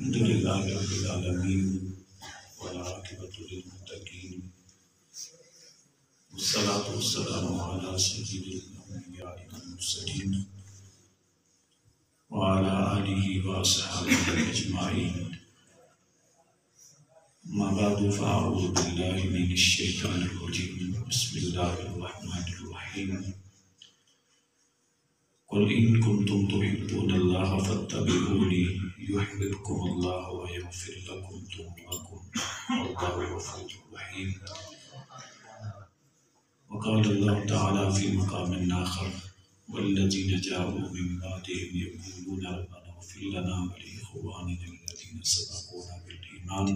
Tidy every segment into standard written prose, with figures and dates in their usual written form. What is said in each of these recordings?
الحمد للہ رب العالمین والعاقبۃ للمتقین والصلاۃ والسلام علی سید الانبیاء والمرسلین وعلی آلہ واصحابہ اجمعین اما بعد فاعوذ باللہ من الشیطان الرجیم بسم اللہ الرحمن الرحیم قل ان کنتم تحبون اللہ فاتبعونی یحببکم اللہ ویغفر لکم ذنوبکم واللہ غفور رحیم وقال اللہ تعالی فی مقام آخر والذین جاءوا من بعدهم یقولون ربنا اغفر لنا ولإخواننا الذین سبقونا بالایمان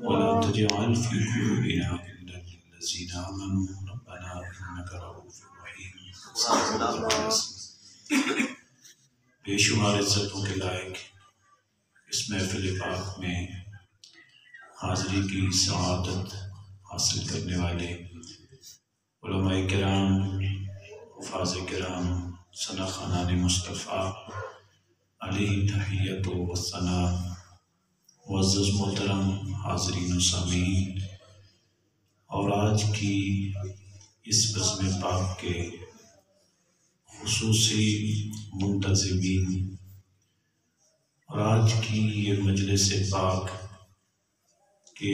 ولا تجعل في قلوبنا غلا للذین آمنوا ربنا انک رؤوف رحیم. بے شمار عزتوں کے لائق اس محفل پاک میں حاضری کی سعادت حاصل کرنے والے علماء کرام، حفاظ کرام، ثنا خانان مصطفیٰ علیہ تحیت و ثنا، معزز محترم حاضرین و سامعین، اور آج کی اس بزم پاک کے خصوصی منتظمین اور آج کی یہ مجلس پاک کہ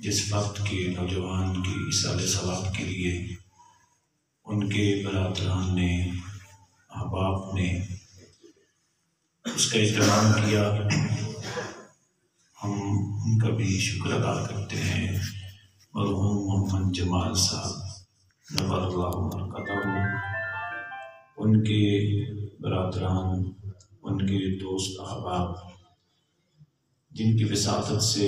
جس وقت کے نوجوان کی ایصال ثواب کے لیے ان کے برادران نے، احباب نے اس کا اہتمام کیا، ہم ان کا بھی شکر ادا کرتے ہیں. مرحوم محمد جمال صاحب نور اللہ مرقدہ، ان کے برادران، ان کے دوست احباب جن کی وساطت سے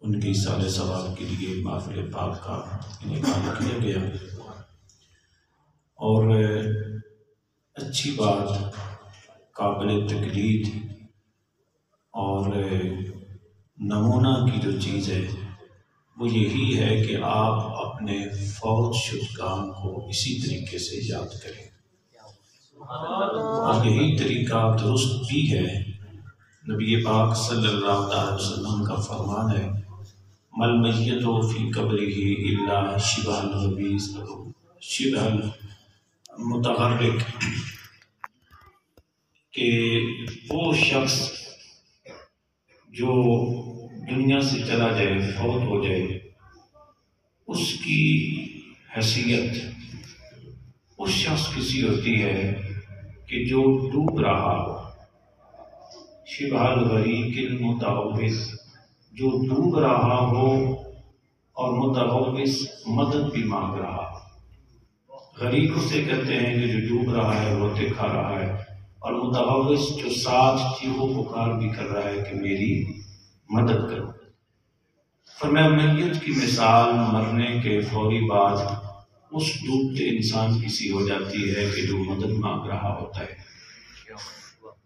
ان کی ایصال ثواب کے لیے محفل پاک کا انعقاد کیا گیا. اور اچھی بات، قابل تقلید اور نمونہ کی جو چیز ہے وہ یہی ہے کہ آپ اپنے فوت شدگان کو اسی طریقے سے یاد کریں، اور یہی طریقہ درست بھی ہے. نبی پاک صلی اللہ علیہ وسلم کا فرمان ہے مل میت فی قبرہ الا شبہ الغبیث شبہ المتغرق، کہ وہ شخص جو دنیا سے چلا جائے، فوت ہو جائے، اس کی حیثیت اس شخص کی سی ہوتی ہے کہ جو ڈوب رہا ہو. شبہ الغریق المتغوث، جو ڈوب رہا ہو اور متغوث مدد بھی مانگ رہا ہو. غریق اسے کہتے ہیں کہ جو ڈوب رہا ہے، روتے کھا رہا ہے، اور متغوث جو ساتھ چیخو پکار بھی کر رہا ہے کہ میری مدد کرو. فرمایا میت کی مثال مرنے کے فوری بعد اس ڈوبتے انسان کی سی ہو جاتی ہے کہ جو مدد مانگ رہا ہوتا ہے.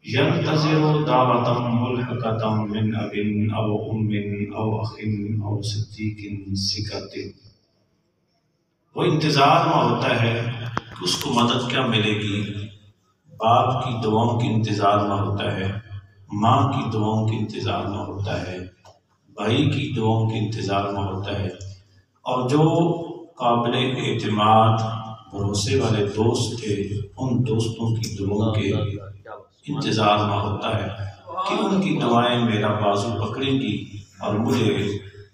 ينتظر دعوة ملحقة من أب أو أم أو أخ أو صديق ثقة، وہ انتظار میں ہوتا ہے کہ اس کو مدد کیا ملے گی. باپ کی دعاؤں کے انتظار میں ہوتا ہے، ماں کی دعاؤں کے انتظار میں ہوتا ہے، بھائی کی دعاؤں کے انتظار میں ہوتا ہے، اور جو قابل اعتماد بھروسے والے دوست تھے ان دوستوں کی دعاؤں کے انتظار میں ہوتا ہے کہ ان کی دعائیں میرا بازو پکڑیں گی اور مجھے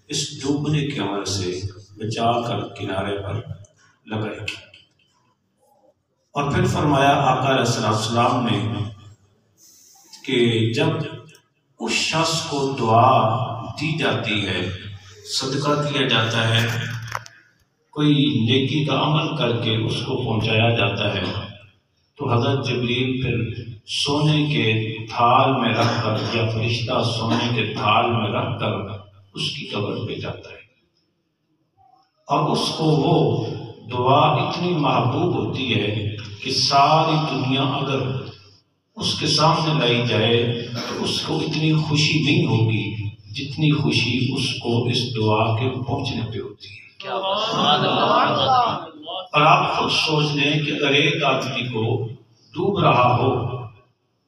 اس ڈوبنے کے عمل سے بچا کر کنارے پر لگائے گی. اور پھر فرمایا آقا علیہ السلام نے کہ جب اس شخص کو دعا دی جاتی ہے، صدقہ کیا جاتا ہے، کوئی نیکی کا عمل کر کے اس کو پہنچایا جاتا ہے، تو حضرت جبریل پھر سونے کے تھال میں رکھ کر یا فرشتہ سونے کے تھال میں رکھ کر اس کی قبر پہ جاتا ہے، اور اس کو وہ دعا اتنی محبوب ہوتی ہے کہ ساری دنیا اگر اس کے سامنے لائی جائے تو اس کو اتنی خوشی نہیں ہوگی جتنی خوشی اس کو اس دعا کے پہنچنے پہ ہوتی ہے. اور آپ خود سوچ لیں کہ اگر ایک آدمی کو ڈوب رہا ہو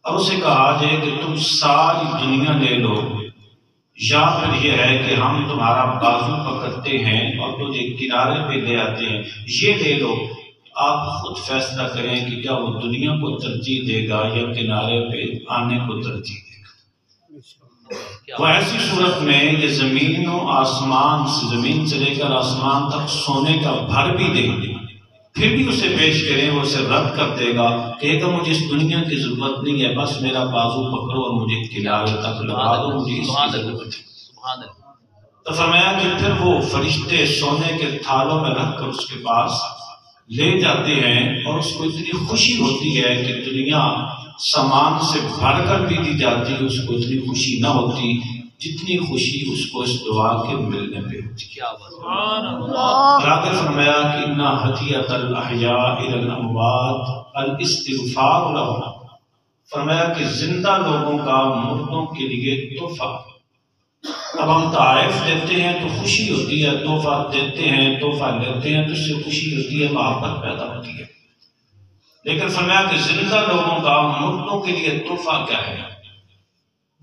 اور اسے کہا جائے کہ تم ساری دنیا لے لو، یا پھر یہ ہے کہ ہم تمہارا بازو پکڑتے ہیں اور تجھے کنارے پہ لے آتے ہیں، یہ لے لو، آپ خود فیصلہ کریں کہ کیا وہ دنیا کو ترجیح دے گا یا کنارے پہ آنے کو ترجیح دے گا۔ وہ ایسی صورت میں یہ زمین و آسمان سے، زمین سے لے کر آسمان تک سونے کا بھر بھی دے دیں، پھر بھی اسے پیش کریں، وہ اسے رد کر دے گا، کہے گا مجھے اس دنیا کی ضرورت نہیں ہے، بس میرا بازو پکڑو اور مجھے کنارے تک لگا دو، مجھے اس کی ضرورت ہے۔ تو فرمایا کہ پھر وہ فرشتے سونے کے تھالوں میں رکھ کر اس کے پاس لے جاتے ہیں، اور اس کو اتنی خوشی ہوتی ہے کہ دنیا سامان سے بھر کر بھی دی جاتی، اس کو اتنی خوشی نہ ہوتی جتنی خوشی اس کو اس دعا کے ملنے پہ ہوتی۔ اور آگے فرمایا کہ اِنَّ ہَدِیَّةَ الْأَحْيَاءِ إِلَى الْأَمْوَاتِ الْإِسْتِغْفَارُ لَهُمْ، فرمایا کہ زندہ لوگوں کا مردوں کے لیے تحفہ۔ اب ہم تحائف دیتے ہیں تو خوشی ہوتی ہے، تحفہ دیتے ہیں، تحفہ لیتے ہیں تو اس سے خوشی ہوتی ہے، محبت پیدا ہوتی ہے، لیکن فرمایا کہ زندہ لوگوں کا مردوں کے لیے تحفہ کیا ہے؟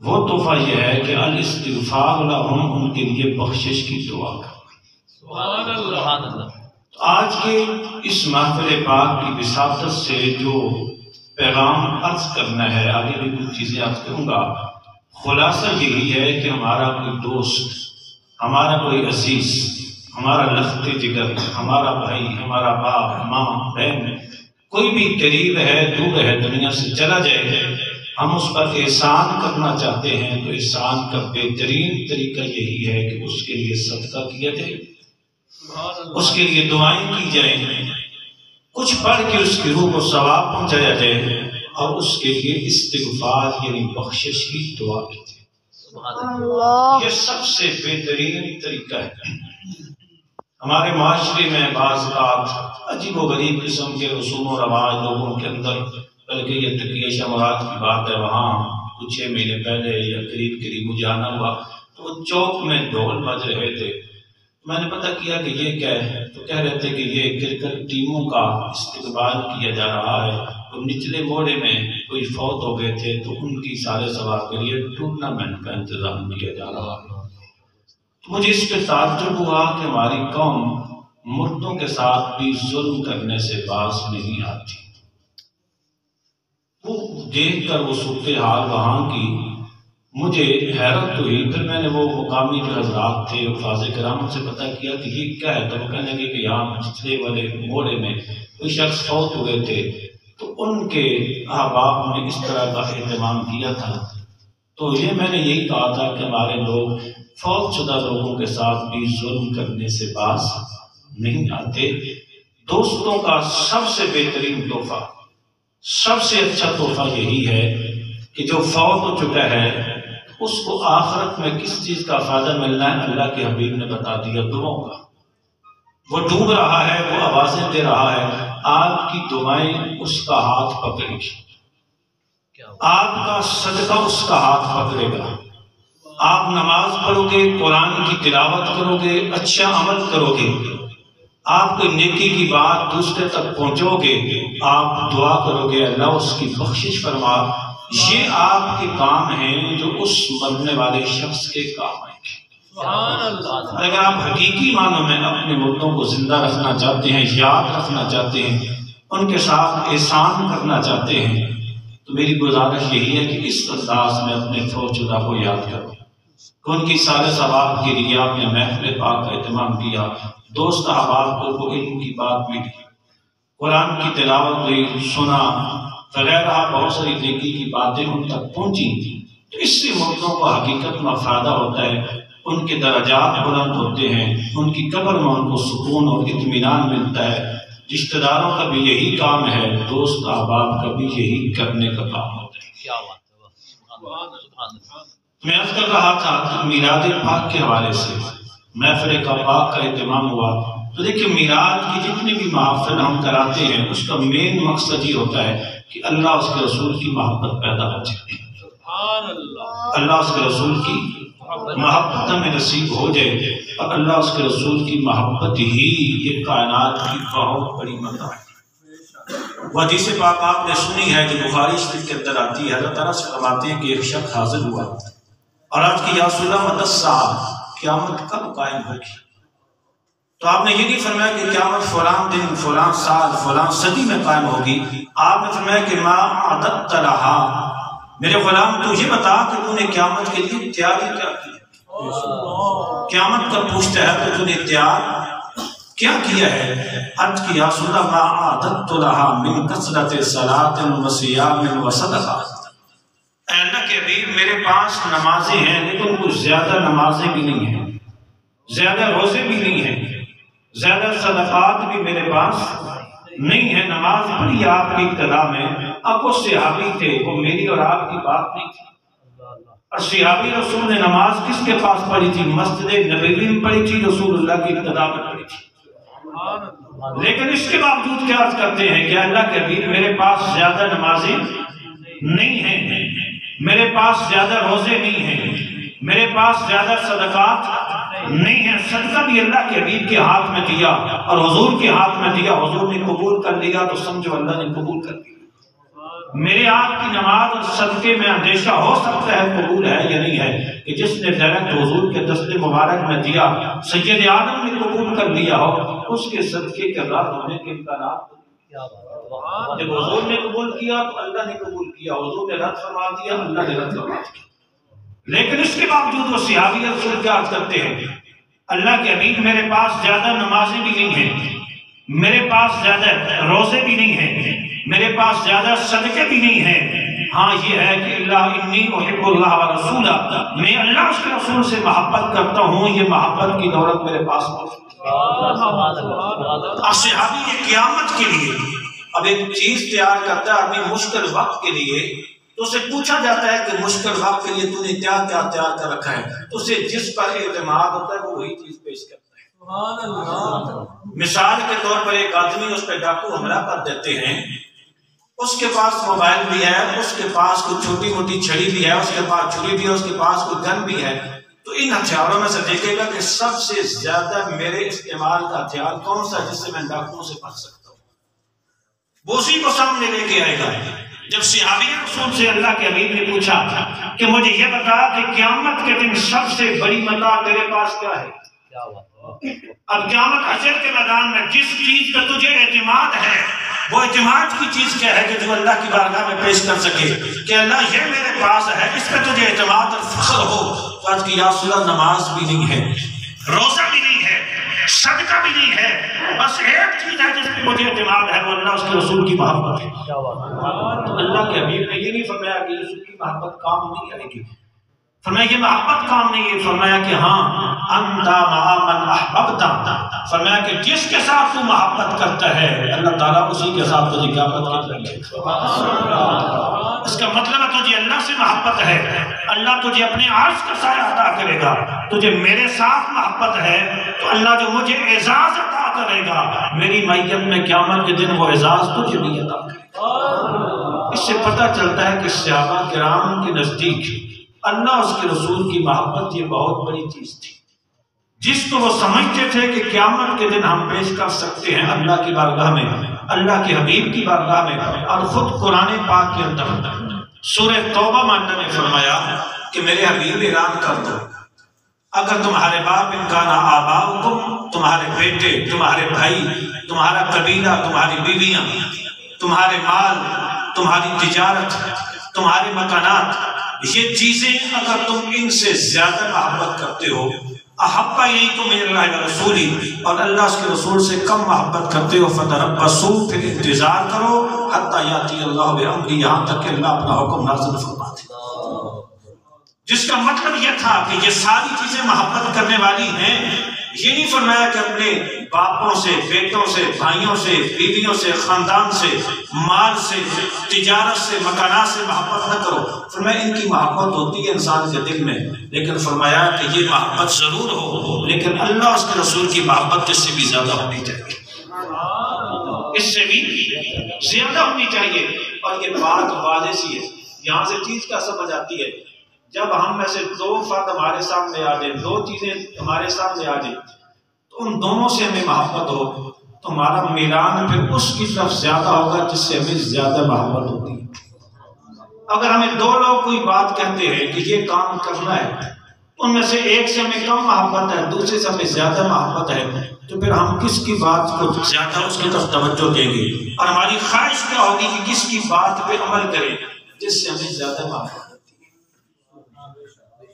وہ تحفہ یہ ہے کہ الاستغفار لہم، ان کے لیے بخشش کی دعا کرنا۔ آج کے اس محفل پاک کی وساطت سے جو پیغام عرض کرنا ہے، آگے بھی کچھ چیزیں عرض کروں گا، خلاصہ یہی ہے کہ ہمارا کوئی دوست، ہمارا کوئی عزیز، ہمارا لخت جگر، ہمارا بھائی، ہمارا باپ، ماں، بہن، کوئی بھی قریب ہے، دور ہے، دنیا سے چلا جائے، ہم اس پر احسان کرنا چاہتے ہیں تو احسان کا بہترین طریقہ یہی ہے کہ اس کے لیے صدقہ کیا جائے، اس کے لیے دعائیں کی جائیں، کچھ پڑھ کے اس کی روح کو ثواب پہنچایا جائے، اور اس کے لیے استغفار یعنی بخشش کی دعا کی جائے۔ یہ سب سے بہترین طریقہ ہے۔ ہمارے معاشرے میں بعض اوقات عجیب و غریب قسم کے رسوم و رواج لوگوں کے اندر، بلکہ یہ تقیہ شمارات کی بات ہے، وہاں کچھ 6 مہینے پہلے یا قریب مجھے آنا ہوا تو وہ چوک میں ڈھول بج رہے تھے، میں نے پتہ کیا کہ یہ کیا ہے، تو کہہ رہے تھے کہ یہ کرکٹ ٹیموں کا استقبال کیا جا رہا ہے، اور نچلے موڑے میں کوئی فوت ہو گئے تھے تو ان کی سارے ثواب کے لیے ٹورنامنٹ کا انتظام کیا جا رہا ہے۔ مجھے اس پہ تعجب ہوا کہ ہماری قوم مردوں کے ساتھ بھی ظلم کرنے سے باز نہیں آتی۔ وہ دیکھ کر وہ صورتحال وہاں کی مجھے حیرت ہوئی، پھر میں نے وہ مقامی جو حضرات تھے حفاظ کرام سے پتہ کیا کہ یہ کیا ہے، تو وہ کہنے لگے کہ یہاں پچھلے والے موڑے میں کوئی شخص فوت ہوئے تھے تو ان کے احباب نے اس طرح کا اہتمام کیا تھا۔ تو یہ میں نے یہی کہا تھا کہ ہمارے لوگ فوت شدہ لوگوں کے ساتھ بھی ظلم کرنے سے باز نہیں آتے۔ دوستوں کا سب سے بہترین تحفہ، سب سے اچھا تحفہ یہی ہے کہ جو فوت ہو چکا ہے اس کو آخرت میں کس چیز کا فائدہ ملنا ہے، اللہ کے حبیب نے بتا دیا، دعاؤں کا۔ وہ ڈوب رہا ہے، وہ آوازیں دے رہا ہے، آپ کی دعائیں اس کا ہاتھ پکڑے گی، آپ کا صدقہ اس کا ہاتھ پکڑے گا، آپ نماز پڑھو گے، قرآن کی تلاوت کرو گے، اچھا عمل کرو گے، آپ کو نیکی کی بات دوسرے تک پہنچو گے، آپ دعا کرو گے اللہ اس کی بخشش فرما، یہ آپ کے کام ہیں جو اس مرنے والے شخص کے کام آئیں گے۔ اگر آپ حقیقی معنوں میں اپنے مردوں کو زندہ رکھنا چاہتے ہیں، یاد رکھنا چاہتے ہیں، ان کے ساتھ احسان کرنا چاہتے ہیں، تو میری گزارش یہی ہے کہ اس انداز میں اپنے فوت شدہ کو یاد کرو، ان کی سارے ثواب کے لیے آپ نے محفل پاک کا اہتمام کیا، دوست احباب کو وہ علم کی بات ملی، قرآن کی تلاوت ہوئی، سنا وغیرہ، بہت ساری نیکی کی باتیں ان تک پہنچی، تو اس سے مردوں کو حقیقت میں فائدہ ہوتا ہے، ان کے درجات بلند ہوتے ہیں، ان کی قبر میں ان کو سکون اور اطمینان ملتا ہے۔ رشتہ داروں کا بھی یہی کام ہے، دوست احباب کا بھی یہی کرنے کا کام ہوتا ہے۔ میں عرض کر رہا تھا کہ میلاد پاک کے حوالے سے محفل پاک کا اہتمام ہوا، تو دیکھیں میلاد کی جتنی بھی محافل ہم کراتے ہیں اس کا مین مقصد یہ ہوتا ہے کہ اللہ اس کے رسول کی محبت پیدا ہو جائے، اللہ اس کے رسول کی محبت میں نصیب ہو جائے، اور اللہ اس کے رسول کی محبت ہی یہ کائنات کی بہت بڑی مدد ہے۔ وہ حدیث پاک آپ نے سنی ہے جو بخاری شریف کے اندر آتی ہے، اللہ تعالیٰ سے فرماتے ہیں کہ ایک شخص حاضر ہوا اور آج کی یا رسول اللہ مدد ساعت، قیامت کب قائم ہوگی؟ تو آپ نے یہ نہیں فرمایا کہ قیامت فلاں دن، فلاں سال، فلاں صدی میں قائم ہوگی، آپ نے فرمایا کہ ما عددت لہا، میرے غلام تو یہ بتا کہ تو نے قیامت کے لیے تیاری کیا کی؟ قیامت کا پوچھتا ہے تو تو نے تیار کیا کیا ہے؟ عرض کی یا رسول اللہ ما عددت لہا من کثرت صلاۃ و صیام و صدقہ، اے اللہ کے حبیب میرے پاس نمازیں ہیں لیکن کچھ زیادہ نمازیں بھی نہیں ہیں، زیادہ روزے بھی نہیں ہیں، زیادہ صدقات بھی میرے پاس نہیں ہے۔ نماز پڑھی آپ کی ابتدا میں، اب وہ صحابی تھے، وہ میری اور آپ کی بات نہیں تھی، اور صحابی رسول نے نماز کس کے پاس پڑھی تھی؟ مسجد نبوی میں پڑھی تھی، رسول اللہ کی ابتدا میں پڑھی تھی۔ لیکن اس کے باوجود کیا عرض کرتے ہیں کہ اللہ کے حبیب میرے پاس زیادہ نمازیں نہیں ہیں، میرے پاس زیادہ روزے نہیں ہیں، میرے پاس زیادہ صدقات نہیں ہیں، صدقہ بھی اللہ کے حبیب کے ہاتھ میں دیا اور حضور کے ہاتھ میں دیا، حضور نے قبول کر لیا تو سمجھو اللہ نے قبول کر لیا۔ میرے آپ کی نماز اور صدقے میں اندیشہ ہو سکتا ہے قبول ہے یا نہیں ہے، کہ جس نے ڈائریکٹ حضور کے دست مبارک میں دیا، سید آدم نے قبول کر لیا ہو، اس کے صدقے کے رد ہونے کے امکانات۔ جب حضور نے قبول کیا تو اللہ نے قبول کیا، حضور نے رد فرما دیا، اللہ نے رد فرما دیا۔ لیکن اس کے باوجود وہ صحابی رسول کیا عرض کرتے ہیں، اللہ کے حبیب میرے پاس زیادہ نمازیں بھی نہیں ہیں، میرے پاس زیادہ روزے بھی نہیں ہیں، میرے پاس زیادہ صدقے بھی نہیں ہیں، ہاں یہ ہے کہ اللہ انی احب اللہ و رسولہ، میں اللہ اس کے رسول سے محبت کرتا ہوں، یہ محبت کی دولت میرے پاس موجود ہے۔ اب صحابی یہ قیامت کے لیے اب ایک چیز تیار کرتا ہے آدمی مشکل وقت کے لیے، تو اسے پوچھا جاتا ہے کہ مشکل وقت کے لیے تو نے کیا کیا تیار کر رکھا ہے، تو اسے جس پر اعتماد ہوتا ہے وہ وہی چیز پیش کرتا ہے۔ مثال کے طور پر ایک آدمی اس پہ ڈاکو حملہ کر دیتے ہیں، اس کے پاس موبائل بھی ہے، اس کے پاس کوئی چھوٹی موٹی چھڑی بھی ہے، اس کے پاس چھری بھی ہے، اس کے پاس کوئی گن بھی ہے، تو ان ہتھیاروں میں سے دیکھے گا کہ سب سے زیادہ میرے استعمال کا ہتھیار کون سا ہے جس سے میں ڈاکوؤں سے بچ سکتا ہوں، وہ اسی کو سامنے لے کے آئے گا۔ جب صحابی رسول سے اللہ کے حبیب نے پوچھا کہ مجھے یہ بتا کہ قیامت کے دن سب سے بڑی متاع تیرے پاس کیا ہے؟ اب قیامت حشر کے میدان میں جس چیز پہ تجھے اعتماد ہے، وہ اعتماد کی چیز کیا ہے کہ جو اللہ کی بارگاہ میں پیش کر سکے کہ اللہ یہ میرے پاس ہے، اس پہ تجھے اعتماد اور فخر ہو۔ تو آج کی یا رسول اللہ نماز بھی نہیں ہے، روزہ بھی نہیں ہے، صدقہ بھی نہیں ہے، بس ایک چیز ہے جس پہ مجھے اعتماد ہے، وہ اللہ اس کے رسول کی محبت ہے۔ تو اللہ کے حبیب نے یہ نہیں فرمایا کہ رسول کی محبت کام نہیں آئے گی، فرمایا یہ محبت کام نہیں ہے، فرمایا کہ ہاں انت مع من احببت، فرمایا کہ جس کے ساتھ تو محبت کرتا ہے اللہ تعالیٰ اسی کے ساتھ تجھے قیامت کے دن لے۔ اس کا مطلب ہے تجھے اللہ سے محبت ہے، اللہ تجھے اپنے عرش کا سایہ عطا کرے گا، تجھے میرے ساتھ محبت ہے تو اللہ جو مجھے اعزاز عطا کرے گا میری میت میں قیامت کے دن وہ اعزاز تجھے بھی عطا کرے گا۔ اس سے پتہ چلتا ہے کہ صحابہ کرام کے نزدیک اللہ اس کے رسول کی محبت یہ بہت بڑی چیز تھی، جس کو وہ سمجھتے تھے کہ قیامت کے دن ہم پیش کر سکتے ہیں اللہ کی بارگاہ میں، اللہ کے حبیب کی بارگاہ میں۔ اور خود قرآن پاک کے اندر سورہ توبہ میں اللہ نے فرمایا کہ میرے حبیب اعلان کر دو، اگر تمہارے باپ ان کا نا آباؤکم، تمہارے بیٹے، تمہارے بھائی، تمہارا قبیلہ، تمہاری بیویاں، تمہارے مال، تمہاری تجارت، تمہارے مکانات، یہ چیزیں اگر تم ان سے زیادہ محبت کرتے ہو، احب الیکم من اللہ ورسولہ، اور اللہ اس کے رسول سے کم محبت کرتے ہو، فتربصوا، پھر انتظار کرو، حتی یاتی اللہ بامرہ، یہاں تک کہ اللہ اپنا حکم نازل فرما دے۔ جس کا مطلب یہ تھا کہ یہ ساری چیزیں محبت کرنے والی ہیں، یہ نہیں فرمایا کہ اپنے باپوں سے، بیٹوں سے، بھائیوں سے، بیویوں سے، خاندان سے، مال سے، تجارت سے، مکانات سے محبت نہ کرو، فرمایا ان کی محبت ہوتی ہے انسان کے دل میں، لیکن فرمایا کہ یہ محبت ضرور ہو لیکن اللہ اس کے رسول کی محبت اس سے بھی زیادہ ہونی چاہیے، اس سے بھی زیادہ ہونی چاہیے۔ اور یہ بات واضح سی ہے، یہاں سے چیز کیا سمجھ آتی ہے، جب ہم میں سے دو فرد ہمارے سامنے آ جائیں، دو چیزیں ہمارے سامنے آ جائیں، تو ان دونوں سے ہمیں محبت ہو ہمارا میلان پھر اس کی طرف زیادہ ہوگا جس سے ہمیں زیادہ محبت ہوتی ہے۔ اگر ہمیں دو لوگ کوئی بات کہتے ہیں کہ یہ کام کرنا ہے، ان میں سے ایک سے ہمیں کم محبت ہے، دوسرے سے ہمیں زیادہ محبت ہے، تو پھر ہم کس کی بات کو زیادہ اس کی طرف توجہ دیں گے؟ اور ہماری خواہش کیا ہوگی کہ کس کی بات پہ عمل کریں جس سے ہمیں زیادہ محبت ہوتی ہے،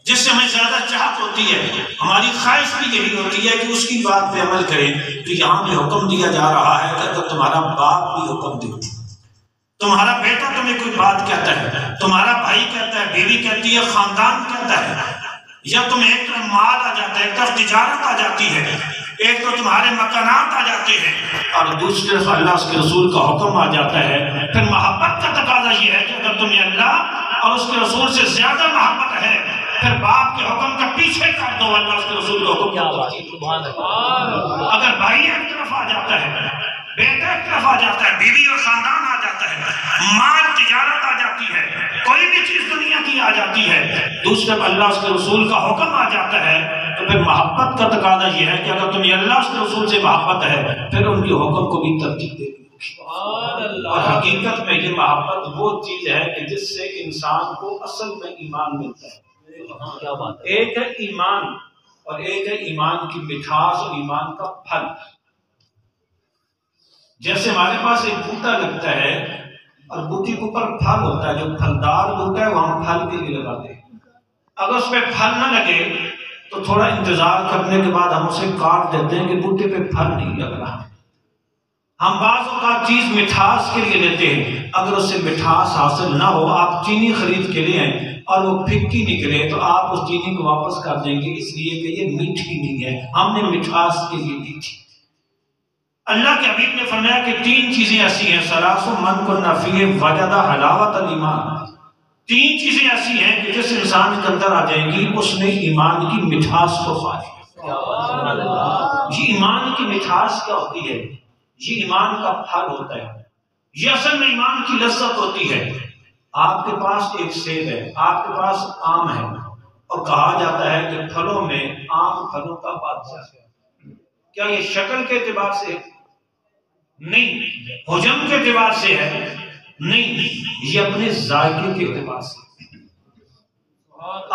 جس سے ہمیں زیادہ چاہت ہوتی ہے۔ ہماری خواہش بھی یہی ہوتی ہے کہ اس کی بات پہ عمل کریں۔ تو یہاں پہ حکم دیا جا رہا ہے کہ اگر تمہارا باپ بھی حکم دے، تمہارا بیٹا تمہیں کوئی بات کہتا ہے، تمہارا بھائی کہتا ہے، بیوی کہتی ہے، خاندان کہتا ہے، یا تمہیں ایک طرف مال آ جاتا ہے، ایک طرف تجارت آ جاتی ہے، ایک تو تمہارے مکانات آ جاتے ہیں، اور دوسری طرف اللہ اس کے رسول کا حکم آ جاتا ہے، پھر محبت کا تقاضا یہ ہے کہ اگر تمہیں اللہ اور اس کے رسول سے زیادہ محبت ہے، پھر باپ کے حکم کا پیچھے کر دو، اللہ اس کے رسول کا حکم۔ اگر بھائی ایک طرف آ جاتا ہے، بیٹا ایک طرف آ جاتا ہے، بیوی اور خاندان آ جاتا ہے، مال تجارت آ جاتی ہے، کوئی بھی چیز دنیا کی آ جاتی ہے، دوسری طرف اللہ اس کے رسول کا حکم آ جاتا ہے، تو پھر محبت کا تقاضا یہ ہے کہ اگر تمہیں اللہ اس کے رسول سے محبت ہے، پھر ان کے حکم کو بھی ترتیب دے۔ اور حقیقت میں یہ محبت وہ چیز ہے کہ جس سے انسان کو اصل میں ایمان ملتا ہے۔ ایک ہے ایمان، اور ایک ہے ایمان کی مٹھاس اور ایمان کا پھل۔ جیسے ہمارے پاس ایک بوٹا لگتا ہے اور بوٹی کے اوپر پھل ہوتا ہے، جو پھلدار بوٹا ہے وہ ہم پھل کے لیے لگاتے ہیں۔ اگر اس پہ پھل نہ لگے تو تھوڑا انتظار کرنے کے بعد ہم اسے کاٹ دیتے ہیں کہ بوٹے پہ پھل نہیں لگ رہا۔ ہم بعض اوقات چیز مٹھاس کے لیے لیتے ہیں، اگر اس سے مٹھاس حاصل نہ ہو، آپ چینی خرید کے لے آئیں اور وہ پھیکی نکلے تو آپ اس چینی کو واپس کر دیں گے، اس لیے کہ یہ میٹھی نہیں ہے، ہم نے مٹھاس کے لیے لی تھی۔ اللہ کے حبیب نے فرمایا کہ تین چیزیں ایسی ہیں، ثلاث من کن فیہ وجد حلاوت الایمان، تین چیزیں ایسی ہیں کہ جس انسان کے اندر آ جائیں گی اس نے ایمان کی مٹھاس کو پا لیا۔ یہ ایمان کی مٹھاس کیا ہوتی ہے؟ یہ ایمان کا پھل ہوتا ہے، یہ اصل میں ایمان کی لذت ہوتی ہے۔ آپ کے پاس ایک سیب ہے، آپ کے پاس آم ہے، اور کہا جاتا ہے کہ پھلوں میں آم پھلوں کا بادشاہ ہے۔ کیا یہ شکل کے اعتبار سے؟ نہیں۔ حجم کے اعتبار سے ہے؟ نہیں، یہ اپنے ذائقے کے اعتبار سے۔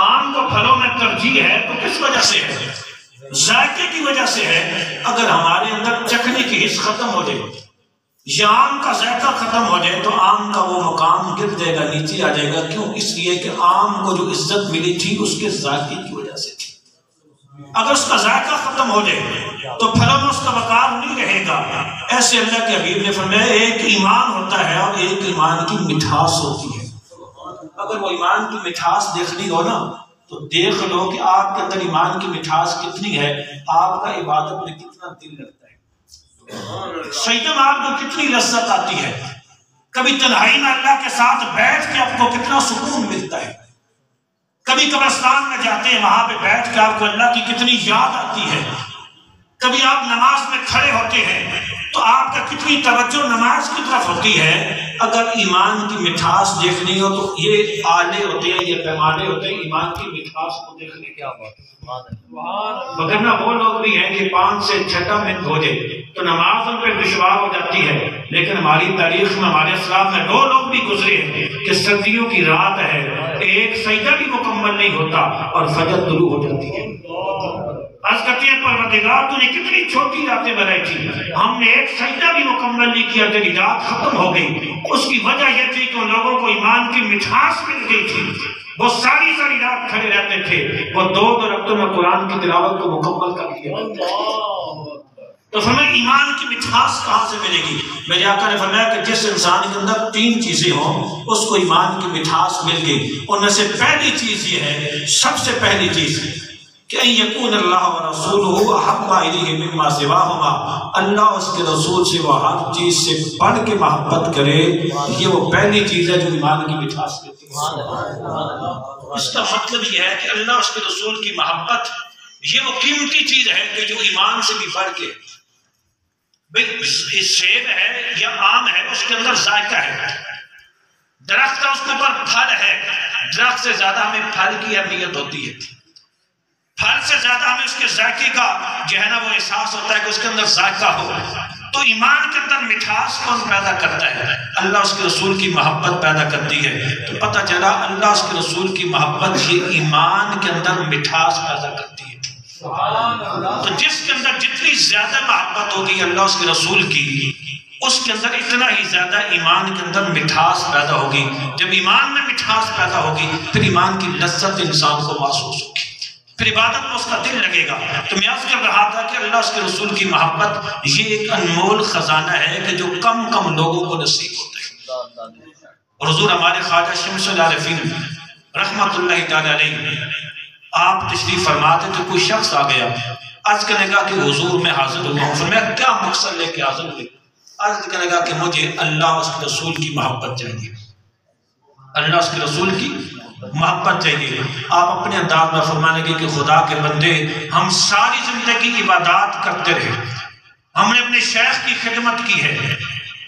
آم کو پھلوں میں ترجیح ہے تو کس وجہ سے ہے؟ ذائقے کی وجہ سے ہے۔ اگر ہمارے اندر چکھنے کی حس ختم ہو جائے یا آم کا ذائقہ ختم ہو جائے تو آم کا وہ مقام گر جائے گا، نیچے آ جائے گا۔ کیوں؟ اس لیے کہ آم کو جو عزت ملی تھی اس کے ذائقے کی وجہ سے تھی۔ اگر اس کا ذائقہ ختم ہو جائے تو پھلوں میں اس کا وقار نہیں رہے گا۔ ایسے اللہ کے حبیب نے فرمایا ایک ایمان ہوتا ہے اور ایک ایمان کی مٹھاس ہوتی ہے۔ اگر وہ ایمان کی مٹھاس دیکھنی ہو نا تو دیکھ لو کہ آپ کے اندر ایمان کی مٹھاس کتنی ہے، آپ کا عبادت میں کتنا دل لگتا ہے، سجدہ میں آپ کو کتنی لذت آتی ہے، کبھی تنہائی میں اللہ کے ساتھ بیٹھ کے آپ کو کتنا سکون ملتا ہے، کبھی قبرستان میں جاتے ہیں وہاں پہ بیٹھ کے آپ کو اللہ کی کتنی یاد آتی ہے، کبھی آپ نماز میں کھڑے ہوتے ہیں تو آپ کا کتنی توجہ نماز کی طرف ہوتی ہے۔ اگر ایمان کی مٹھاس دیکھنی ہو تو یہ آلے ہوتے ہیں، یہ پیمانے ہوتے ہیں ایمان کی مٹھاس کو دیکھنے کے۔ مگر نہ وہ لوگ بھی ہیں کہ 5 سے 6 منٹ ہو جائے تو نماز ان پہ دشوار ہو جاتی ہے، لیکن ہماری تاریخ میں ہمارے اسلام میں 2 لوگ بھی گزرے ہیں کہ سردیوں کی رات ہے، ایک سجدہ بھی مکمل نہیں ہوتا اور فجر طلوع ہو جاتی ہے۔ عرض کرتے ہیں پروردگار تو نے کتنی چھوٹی راتیں بنائی تھی، ہم نے ایک سجدہ بھی مکمل نہیں کیا، تیری رات ختم ہو گئی۔ اس کی وجہ یہ تھی کہ ان لوگوں کو ایمان کی مٹھاس مل گئی تھی، وہ ساری رات کھڑے رہتے تھے، وہ 2 رکعتوں میں قرآن کی تلاوت کو مکمل کر دیا۔ تو فرمایا ایمان کی مٹھاس کہاں سے ملے گی؟ میرے آقا نے فرمایا کہ جس انسان کے اندر 3 چیزیں ہوں اس کو ایمان کی مٹھاس مل گئی۔ ان میں سے پہلی چیز یہ ہے، سب سے پہلی چیز کہ ان یکون اللہ ورسولہ احب الیہ مما سواہما، اللہ اس کے رسول سے وہ ہر چیز سے بڑھ کے محبت کرے، یہ وہ پہلی چیز ہے جو ایمان کی مٹھاس دیتی ہے۔ اس کا مطلب یہ ہے کہ اللہ اس کے رسول کی محبت یہ وہ قیمتی چیز ہے کہ جو ایمان سے بھی بڑھ کے، سیب ہے یا آم ہے اس کے اندر ذائقہ ہے، درخت کا اس کے اوپر پھل ہے، درخت سے زیادہ ہمیں پھل کی اہمیت ہوتی ہے، پھل سے زیادہ ہمیں اس کے ذائقے کا جو ہے نا وہ احساس ہوتا ہے کہ اس کے اندر ذائقہ ہو۔ تو ایمان کے اندر مٹھاس کون پیدا کرتا ہے؟ اللہ اس کے رسول کی محبت پیدا کرتی ہے. تو پتہ چلا اللہ اس کے رسول کی محبت یہ ایمان کے اندر مٹھاس پیدا کرتی ہے. تو جس کے اندر جتنی زیادہ محبت ہوگی اللہ اس کے رسول کی، اس کے اندر اتنا ہی زیادہ ایمان کے اندر مٹھاس پیدا ہوگی. جب ایمان میں مٹھاس پیدا ہوگی پھر ایمان کی لذت انسان کو محسوس ہوگی، پھر عبادت میں اس کا دل لگے گا. تو میں عرض کر رہا تھا کہ اللہ اس کے رسول کی محبت یہ ایک انمول خزانہ ہے کہ جو کم لوگوں کو نصیب ہوتا ہے. اور حضور ہمارے خواجہ شمس العارفین رحمت اللہ تعالی علیہ آپ تشریف فرماتے تو کوئی شخص آ گیا، عرض کرنے کا کہ حضور میں حاضر ہوا ہوں. فرمایا کیا مقصد لے کے حاضر ہوئے؟ عرض کرنے کا کہ مجھے اللہ اس کے رسول کی محبت چاہیے، اللہ اس کے رسول کی محبت چاہیے. آپ اپنے انداز میں فرمانے لگے کہ خدا کے بندے ہم ساری زندگی عبادات کرتے رہے، ہم نے اپنے شیخ کی خدمت کی ہے،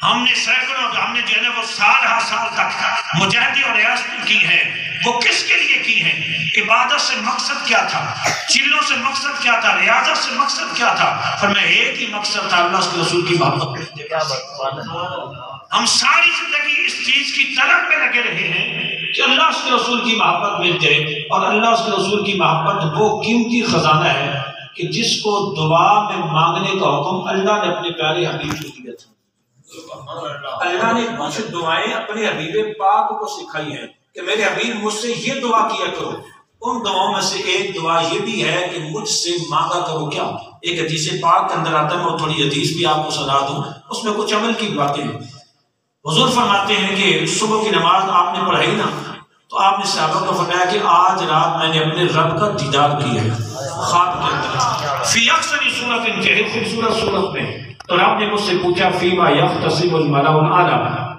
ہم نے سینکڑوں ہم نے جو ہے وہ سال تک مجاہدی اور ریاست کی ہے. وہ کس کے لیے کی ہے؟ عبادت سے مقصد کیا تھا؟ چلوں سے مقصد کیا تھا؟ ریاضت سے مقصد کیا تھا؟ فرمایا ایک ہی مقصد تھا، اللہ اس کے رسول کی محبت. ہم ساری زندگی اس چیز کی طلب میں لگے رہے ہیں کہ اللہ اس کے رسول کی محبت مل جائے. اور اللہ اس کے رسول کی محبت وہ قیمتی خزانہ ہے کہ جس کو دعا میں مانگنے کا حکم اللہ نے اپنے پیارے حبیب کو دیا تھا. اللہ نے کچھ دعائیں اپنے حبیب پاک کو سکھائی ہیں کہ میرے حبیب مجھ سے یہ دعا کیا کرو. ان دعاؤں میں سے ایک دعا یہ بھی ہے کہ مجھ سے مانگا کرو کیا. ایک حدیث پاک کے اندر آتا ہے، میں تھوڑی حدیث بھی آپ کو سنا دوں، اس میں کچھ عمل کی باتیں ہیں. حضور فرماتے ہیں کہ صبح کی نماز آپ نے پڑھائی نا، تو آپ نے صحابہ کو فرمایا کہ آج رات میں نے اپنے رب کا دیدار کیا ہے خواب کے اندر فی اکثر صورت انتہائی خوبصورت صورت میں. تو آپ نے مجھ سے پوچھا فیما یختصم الملأ الاعلی،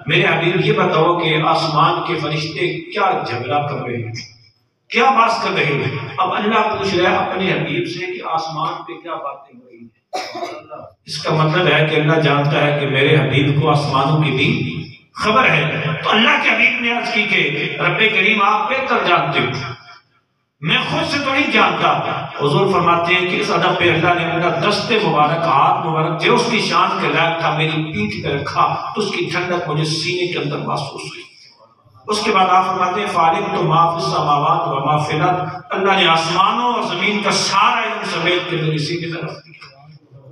میرے حبیب یہ بتاؤ کہ آسمان کے فرشتے کیا جھگڑا کر رہے ہیں، کیا بات کر رہے ہیں. اب اللہ پوچھ رہا ہے اپنے حبیب سے کہ آسمان پہ کیا باتیں ہو رہی ہیں. اس کا مطلب ہے کہ اللہ جانتا ہے کہ میرے حبیب کو آسمانوں کی بھی خبر ہے. تو اللہ کے حبیب نے عرض کی کہ رب کریم آپ بہتر جانتے ہو، میں خود سے تو نہیں جانتا. حضور فرماتے ہیں کہ اس ادب پہ اللہ نے اپنا دست مبارک ہاتھ مبارک جو اس کی شان کے لائق تھا میری پیٹھ پہ رکھا تو اس کی ٹھنڈک مجھے سینے کے اندر محسوس ہوئی. اس کے بعد آپ فرماتے ہیں فارغ تو ما فی السماوات و ما فی الارض، اللہ نے آسمانوں اور زمین کا سارا علم سمیت کے میرے سینے میں رکھ دیا.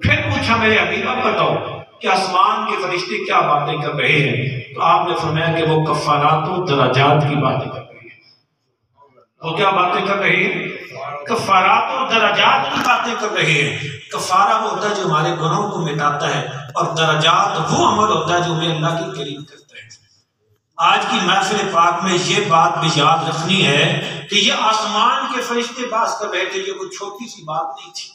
پھر پوچھا میرے حبیب اب بتاؤ کہ آسمان کے فرشتے کیا باتیں کر رہے ہیں. تو آپ نے فرمایا کہ وہ کفارات و درجات کی باتیں کر رہے ہیں. وہ کیا باتیں کر رہے ہیں؟ کفارات و درجات کی باتیں کر رہے ہیں. کفارہ وہ ہوتا ہے جو ہمارے گناہوں کو مٹاتا ہے، اور درجات وہ عمل ہوتا ہے جو ہمیں اللہ کی قریب کرتا ہے. آج کی محفل پاک میں یہ بات بھی یاد رکھنی ہے کہ یہ آسمان کے فرشتے باز کر رہے تھے، یہ کوئی چھوٹی سی بات نہیں تھی،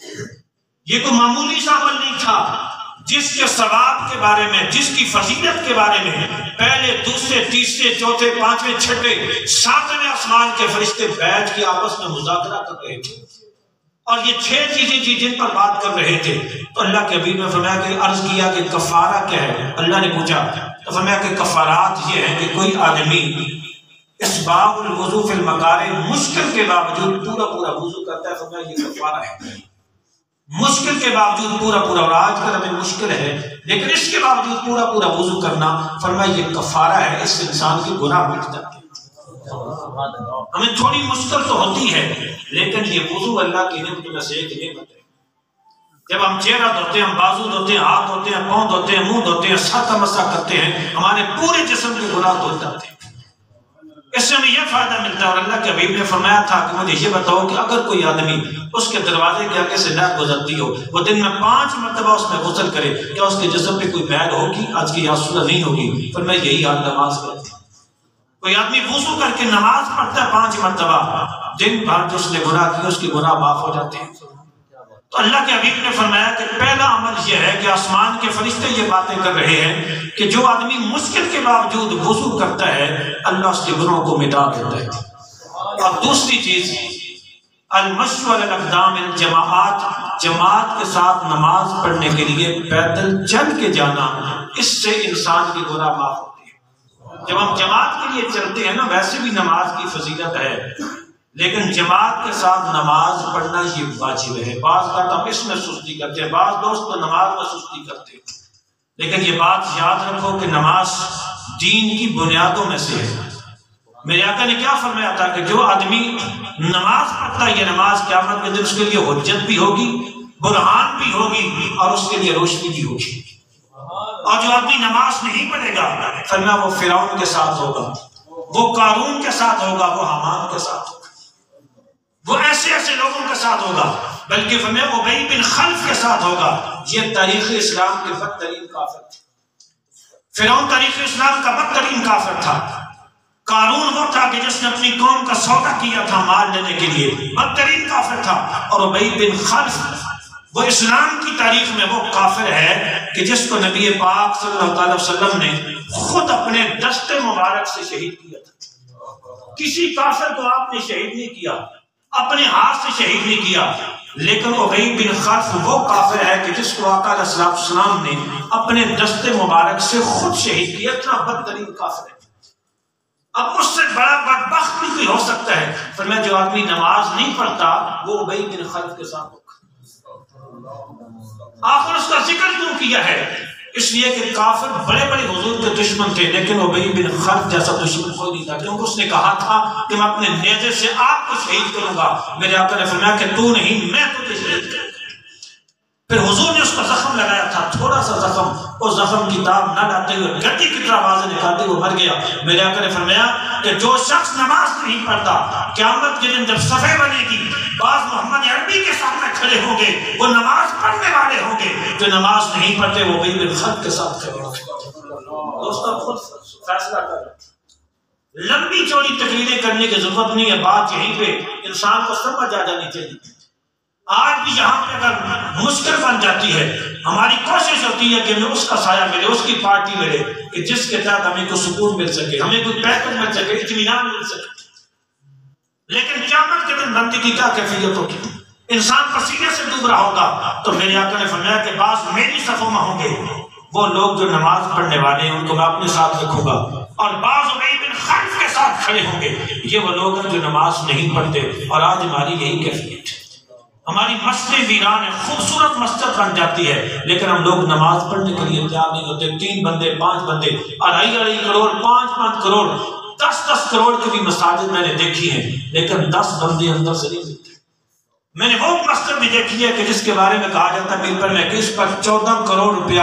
یہ کوئی معمولی سا عمل نہیں تھا. جس کے ثواب کے بارے میں، جس کی فضیلت کے بارے میں پہلے دوسرے تیسرے چوتھے پانچویں چھٹے ساتویں آسمان کے فرشتے بیٹھ کے آپس میں مذاکرہ کر رہے تھے، اور یہ 6 چیزیں تھی جن پر بات کر رہے تھے. تو اللہ کے حبیب نے فرمایا کہ عرض کیا کہ کفارہ کیا ہے. اللہ نے پوچھا تو فرمایا کہ کفارات یہ ہیں کہ کوئی آدمی اسباغ الوضو فی المکارہ مشکل کے باوجود پورا وضو کرتا ہے، فرمایا یہ کفارہ ہے. مشکل کے باوجود پورا اور آج کل ہمیں مشکل ہے لیکن اس کے باوجود پورا وضو کرنا، فرمایا یہ کفارہ ہے، اس سے انسان کے گناہ مٹ جاتے ہیں. ہمیں تھوڑی مشکل تو ہوتی ہے لیکن یہ وضو اللہ کی نعمت میں سے ایک نعمت ہے. جب ہم چہرہ دھوتے ہیں، ہم بازو دھوتے ہیں، ہاتھ دھوتے ہیں، پاؤں دھوتے ہیں، منہ دھوتے ہیں، سر کا مسح کرتے ہیں، ہمارے پورے جسم کے گناہ دھو جاتے ہیں. اس سے ہمیں یہ فائدہ ملتا ہے. اور اللہ کے حبیب نے فرمایا تھا کہ مجھے یہ بتاؤ کہ اگر کوئی آدمی اس کے دروازے کے آگے سے نہر گزرتی ہو، وہ دن میں 5 مرتبہ اس میں غسل کرے، کیا اس کے جسم پہ کوئی میل ہوگی؟ آج کی یاسورہ نہیں ہوگی. پر میں یہی حال نماز کا. کوئی آدمی وضو کر کے نماز پڑھتا ہے 5 مرتبہ، دن بھر جو اس نے گناہ کیا اس کے گناہ معاف ہو جاتے ہیں. تو اللہ کے حبیب نے فرمایا کہ پہلا عمل یہ ہے کہ آسمان کے فرشتے یہ باتیں کر رہے ہیں کہ جو آدمی مشکل کے باوجود وضو کرتا ہے اللہ اس کے گناہوں کو مٹا دیتا ہے. اور دوسری چیز المشی علی الاقدام الجماعات، جماعت کے ساتھ نماز پڑھنے کے لیے پیدل چل کے جانا، اس سے انسان کے گناہ معاف ہوتے ہیں. جب ہم جماعت کے لیے چلتے ہیں نا، ویسے بھی نماز کی فضیلت ہے لیکن جماعت کے ساتھ نماز پڑھنا یہ واجب ہے. بعض بات ہم اس میں سستی کرتے ہیں، بعض دوست تو نماز میں سستی کرتے ہیں. لیکن یہ بات یاد رکھو کہ نماز دین کی بنیادوں میں سے ہے۔ میرے آقا نے کیا فرمایا تھا کہ جو آدمی نماز پڑھتا ہے یہ نماز قیامت کے دن اس کے لیے حجت بھی ہوگی، برہان بھی ہوگی اور اس کے لیے روشنی بھی ہوگی۔ اور جو آدمی نماز نہیں پڑھے گا فرمایا وہ فرعون کے ساتھ ہوگا، وہ قارون کے ساتھ ہوگا، وہ حامان کے ساتھ ہوگا، وہ ایسے ایسے لوگوں کے ساتھ ہوگا، بلکہ فرمایا ابی بن خلف کے ساتھ ہوگا۔ یہ تاریخ اسلام کے بدترین کافر تھے۔ فرعون تاریخ اسلام کا بدترین کافر تھا۔ قارون وہ تھا کہ جس نے اپنی قوم کا سودا کیا تھا مال لینے کے لیے، بدترین کافر تھا۔ اور ابی بن خلف وہ اسلام کی تاریخ میں وہ کافر ہے کہ جس کو نبی پاک صلی اللہ علیہ وسلم نے خود اپنے دست مبارک سے شہید کیا تھا۔ کسی کافر کو آپ نے شہید نہیں کیا، اپنے ہاتھ سے شہید نہیں کیا، لیکن ابی بن خلف وہ کافر ہے کہ جس کو آقا علیہ السلام نے اپنے دست مبارک سے خود شہید کیا۔ اتنا بدترین کافر ہے۔ اب اس سے بڑا بدبخت بھی کوئی ہو سکتا ہے۔ فرمایا جو آدمی نماز نہیں پڑھتا وہ ابی بن خلف کے ساتھ ہوگا۔ آخر اس کا ذکر کیوں کیا ہے؟ اس لیے کہ کافر بڑے بڑے حضور کے دشمن تھے، لیکن ابی بن خلف جیسا دشمن کوئی نہیں تھا، کیونکہ اس نے کہا تھا کہ میں اپنے نیزے سے آپ کو شہید کروں گا۔ میرے آقا نے فرمایا کہ تو نہیں، میں تجھے شہید کروں گا۔ پھر حضور نے اس کا زخم لگایا تھا، تھوڑا سا زخم، اس زخم کی تاب نہ لاتے ہوئے گدی کی طرح آوازیں نکالتے ہوئے مر گیا۔ میرے آقا نے فرمایا کہ جو شخص نماز نہیں پڑھتا قیامت کے دن جب صفحہ بنے گی بعض محمد عربی کے سامنے کھڑے ہوں گے، وہ نماز پڑھنے والے ہوں گے، جو نماز نہیں پڑھتے وہ ابی بن خلف کے ساتھ کھڑے ہوں گے۔ دوستو خود فیصلہ کریں، لمبی چوڑی تقریریں کرنے کی ضرورت نہیں ہے، بات یہیں پہ انسان کو سمجھ آ جانی چاہیے۔ آج بھی یہاں پہ اگر مشکل بن جاتی ہے، ہماری کوشش ہوتی ہے کہ ہمیں اس کا سایہ ملے، اس کی پارٹی ملے کہ جس کے تحت ہمیں کوئی سکون مل سکے، ہمیں کوئی پیکج مل سکے، اطمینان مل سکے۔ لیکن قیامت کے دن بندے کی کیا کیفیت ہوگی؟ انسان پسینے سے ڈوب رہا ہوگا۔ تو میرے آقا نے فرمایا کہ بعض میری صفوں میں ہوں گے وہ لوگ جو نماز پڑھنے والے ہیں، ان کو میں اپنے ساتھ رکھوں گا، اور بعض ابی بن خلف کے ساتھ کھڑے ہوں گے، یہ وہ لوگ ہیں جو نماز نہیں پڑھتے۔ اور آج ہماری یہی کیفیت ہے، ہماری مسجد ویران ہے، خوبصورت مسجد بن جاتی ہے، لیکن ہم لوگ نماز پڑھنے کے لیے تیار نہیں ہوتے۔ 3 بندے 5 بندے، 2.5 کروڑ 5 کروڑ 10 کروڑ کی بھی مساجد میں نے دیکھی ہیں، لیکن 10 بندے اندر سے نہیں ملتے۔ میں نے وہ مسجد بھی دیکھی ہے کہ جس کے بارے میں کہا جاتا ہے مل پر میں کہ اس پر 14 کروڑ روپیہ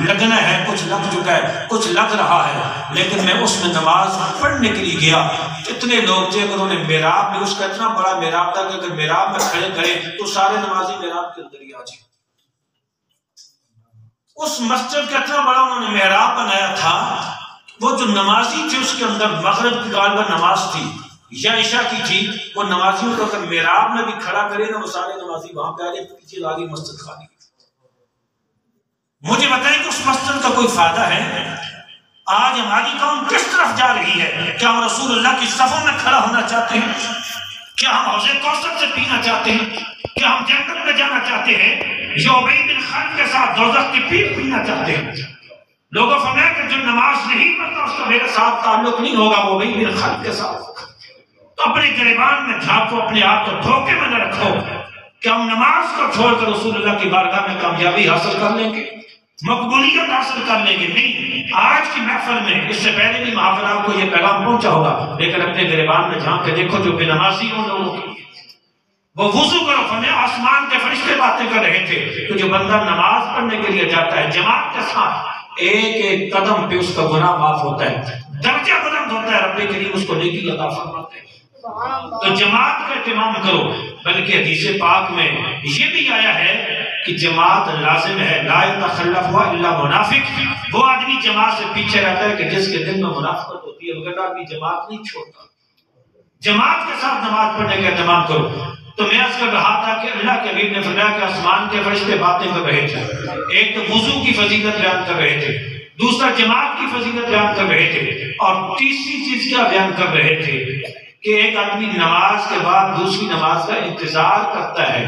لگنا ہے، کچھ لگ چکا ہے، کچھ لگ رہا ہے، لیکن میں اس میں نماز پڑھنے کے لیے گیا۔ اتنے لوگ تھے کہ انہوں نے محراب میں، اس کا اتنا بڑا محراب تھا کہ اگر محراب میں کھڑے کریں تو سارے نمازی محراب کے اندر ہی آ جائیں۔ اس مسجد کا اتنا بڑا انہوں نے محراب بنایا تھا، وہ جو نمازی تھے اس کے اندر مغرب کی غالباً نماز تھی یا عشاء کی تھی، وہ نمازیوں کو اگر محراب میں بھی کھڑا کرے نا وہ سارے نمازی وہاں پہ آ گئے، پیچھے لاگی مسجد خالی۔ مجھے بتائیں کہ اس مسجد کا کوئی فائدہ ہے؟ آج ہماری قوم کس طرف جا رہی ہے؟ کیا ہم رسول اللہ کی صفوں میں کھڑا ہونا چاہتے ہیں؟ کیا ہم حوض کوثر سے پینا چاہتے ہیں؟ کیا ہم جنت میں جانا چاہتے ہیں؟ یا ابی بن خلف کے ساتھ دوزخ کی پیٹ پینا چاہتے ہیں؟ لوگوں فرمایا کہ جو نماز نہیں پڑھتا اس کا میرے ساتھ تعلق نہیں ہوگا، وہ ابی بن خلف کے ساتھ ہوگا۔ تو اپنے گریبان میں جھانکو، اپنے آپ کو دھوکے میں نہ رکھو کہ ہم نماز کو چھوڑ کر رسول اللہ کی بارگاہ میں کامیابی حاصل کر لیں گے، مقبولیت حاصل کر لیں گے۔ نہیں، آج کی محفل میں، اس سے پہلے بھی محفل آپ کو یہ پیغام پہنچا ہوگا، لیکن اپنے گریبان میں جھانک کے دیکھو جو بے نمازی ان لوگوں کی وہ وضو کرو۔ فرمایا آسمان کے فرشتے باتیں کر رہے تھے کہ جو بندہ نماز پڑھنے کے لیے جاتا ہے جماعت کے ساتھ، ایک ایک قدم پہ اس کا گناہ معاف ہوتا ہے، درجہ بلند ہوتا ہے، رب کریم اس کو نیکی عطا فرماتے ہیں۔ تو جماعت کا اہتمام کرو۔ بلکہ حدیث پاک میں یہ بھی آیا ہے کہ جماعت لازم ہے، لا یتخلف الا منافق۔ وہ آدمی جماعت سے پیچھے رہتا ہے کہ جس کے دل میں منافقت ہوتی ہے، مگر آدمی جماعت نہیں چھوڑتا۔ جماعت کے ساتھ نماز پڑھنے کا اہتمام کرو۔ تو میں اس کا کہا تھا کہ اللہ کے حبیب نے فرمایا کہ آسمان کے فرشتے باتیں کر رہے تھے، ایک تو وضو کی فضیلت بیان کر رہے تھے، دوسرا جماعت کی فضیلت بیان کر رہے تھے، اور تیسری چیز کیا بیان کر رہے تھے کہ ایک آدمی نماز کے بعد دوسری نماز کا انتظار کرتا ہے۔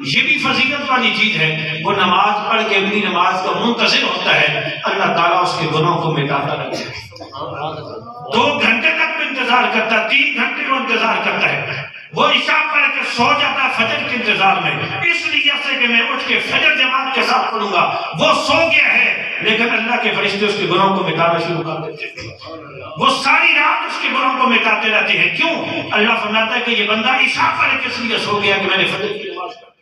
یہ بھی فضیلت والی چیز ہے، وہ نماز پڑھ کے اگلی نماز کا منتظر ہوتا ہے، اللہ تعالیٰ اس کے گناہوں کو مٹاتا رہتا ہے۔ 2 گھنٹے تک انتظار کرتا ہے، 3 گھنٹے کو انتظار کرتا ہے، وہ عشاء پڑھ کے سو جاتا ہے فجر کے انتظار میں، اس لیے سے کہ میں اٹھ کے فجر جماعت کے ساتھ پڑھوں گا۔ وہ سو گیا ہے لیکن اللہ کے فرشتے اس کے گناہوں کو مٹانا شروع کر دیتے ہیں، وہ ساری رات اس کے گناہوں کو مٹاتے رہتے ہیں۔ کیوں؟ اللہ فرماتا ہے کہ یہ بندہ عشاء پڑھ کے اس لیے سو گیا کہ میں نے فجر کی نماز پڑھی۔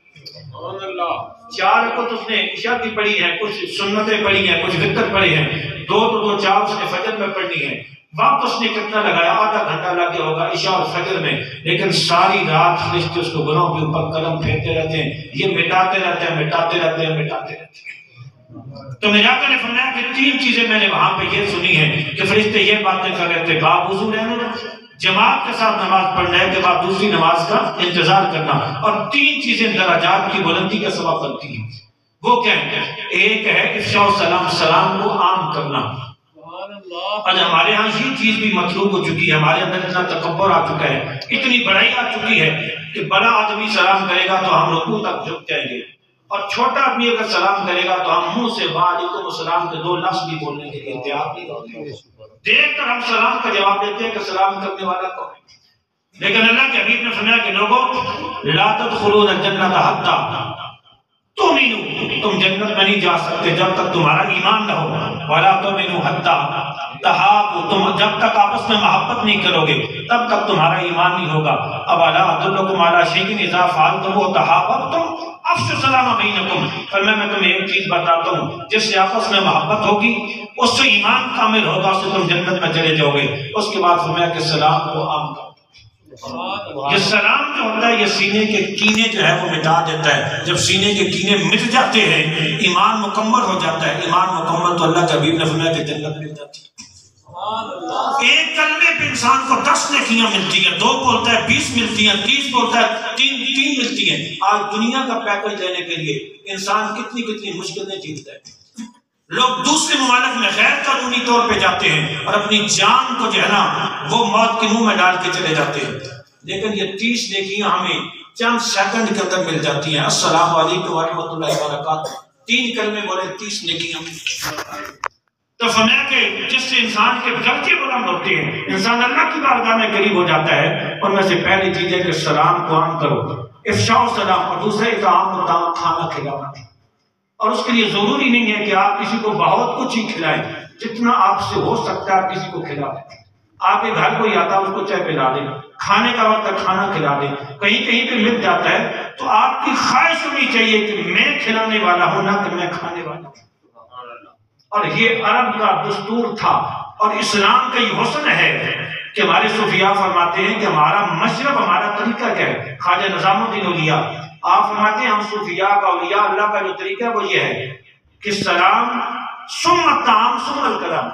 4 رکعت اس نے عشاء کی پڑھی ہے، کچھ سنتیں پڑھی ہیں، کچھ وتر پڑھے ہیں، 2 4 اس نے فجر میں پڑھنی ہے۔ وقت اس نے کتنا لگایا؟ آدھا گھنٹہ لگ گیا ہوگا عشاء اور فجر میں، لیکن ساری رات فرشتے اس کو گناہوں کے اوپر قلم پھیرتے رہتے ہیں، یہ مٹاتے رہتے ہیں، مٹاتے رہتے ہیں، مٹاتے رہتے ہیں۔ تو میرے آقا نے فرمایا کہ 3 چیزیں میں نے وہاں پہ یہ سنی ہیں کہ فرشتے یہ باتیں کر رہے تھے، باوضو رہنا، جماعت کے ساتھ نماز پڑھنے کے بعد دوسری نماز کا انتظار کرنا، اور 3 چیزیں درجات کی بلندی کا سبب بنتی ہیں۔ وہ کیا ہے؟ ایک ہے افشاء السلام، سلام کو عام کرنا۔ آج ہمارے ہاں یہ چیز بھی مطلوب ہو چکی ہے، ہمارے اندر اتنا تکبر آ چکا ہے، اتنی بڑائی آ چکی ہے کہ بڑا آدمی سلام کرے گا تو ہم رکوع تک جھک جائیں گے، اور چھوٹا آدمی اگر سلام کرے گا تو ہم منہ سے وعلیکم السلام کے 2 لفظ بھی بولنے کے لیے تیار نہیں ہوتے، دیکھ کر ہم سلام کا جواب دیتے ہیں کہ سلام کرنے والا کون ہے۔ لیکن اللہ کے حبیب نے فرمایا کہ لوگوں لا تدخلون الجنۃ حتی تؤمنوا، تم جنت میں نہیں جا سکتے جب تک تمہارا ایمان نہ ہو، ولا تؤمنوا حتی تحابوا، تم جب تک آپس میں محبت نہیں کرو گے تب تک تمہارا ایمان نہیں ہوگا۔ اولا ادلکم علی شیء اذا فعلتموہ تحاببتم افشوا السلام بینکم، فرمایا میں تمہیں ایک چیز بتاتا ہوں جس سے آپس میں محبت ہوگی اس سے ایمان کامل ہوگا، اس سے تم جنت میں چلے جاؤ گے۔ اس کے بعد فرمایا کہ سلام کو عام کرو۔ یہ سلام جو ہوتا ہے یہ سینے کے کینے جو ہے وہ مٹا دیتا ہے۔ جب سینے کے کینے مٹ جاتے ہیں ایمان مکمل ہو جاتا ہے، ایمان مکمل تو اللہ کے حبیب نے فرمایا کہ جنت مل جاتی ہے۔ ایک کلمے پہ انسان کو 10 نیکیاں ملتی ہیں، 2 بولتا ہے 20 ملتی ہیں، 30 بولتا ہے 3 ملتی ہیں۔ آج دنیا کا پیکج لینے کے لیے انسان کتنی مشکلیں جیتتا ہے۔ لوگ دوسرے ممالک میں غیر قانونی طور پہ جاتے ہیں اور اپنی جان کو جو ہے نا وہ موت کے منہ میں ڈال کے چلے جاتے ہیں، لیکن یہ 30 نیکیاں ہمیں چند سیکنڈ کے اندر مل جاتی ہیں۔ السلام علیکم ورحمۃ اللہ وبرکاتہ، 3 کلمے بولے 30 نیکیاں مل۔ تو فرمایا کہ جس سے انسان کے درجے بلند ہوتے ہیں، انسان اللہ کی بارگاہ میں قریب ہو جاتا ہے، ان میں سے پہلی چیز ہے کہ سلام کو عام کرو، افشاء السلام، اور دوسرے اطعام الطعام، کھانا کھلانا۔ اور اس کے لیے ضروری نہیں ہے کہ آپ کسی کو بہت کچھ ہی کھلائیں، جتنا آپ سے ہو سکتا ہے آپ کسی کو کھلا دیں۔ آپ کے گھر کوئی آتا ہے اس کو چائے پلا دیں، کھانے کا وقت کھانا کھلا دیں، کہیں پہ مل جاتا ہے تو آپ کی خواہش ہونی چاہیے کہ میں کھلانے والا ہوں، نہ کہ میں کھانے والا ہوں۔ اور یہ عرب کا دستور تھا، اور اسلام کا یہ حسن ہے کہ ہمارے صوفیاء فرماتے ہیں کہ ہمارا مشرب، ہمارا طریقہ کیا ہے۔ خواجہ نظام الدین اولیاء آپ فرماتے ہیں ہم صوفیاء کا، اولیاء اللہ کا جو طریقہ ہے وہ یہ ہے کہ سلام ثم الطعام ثم الکلام۔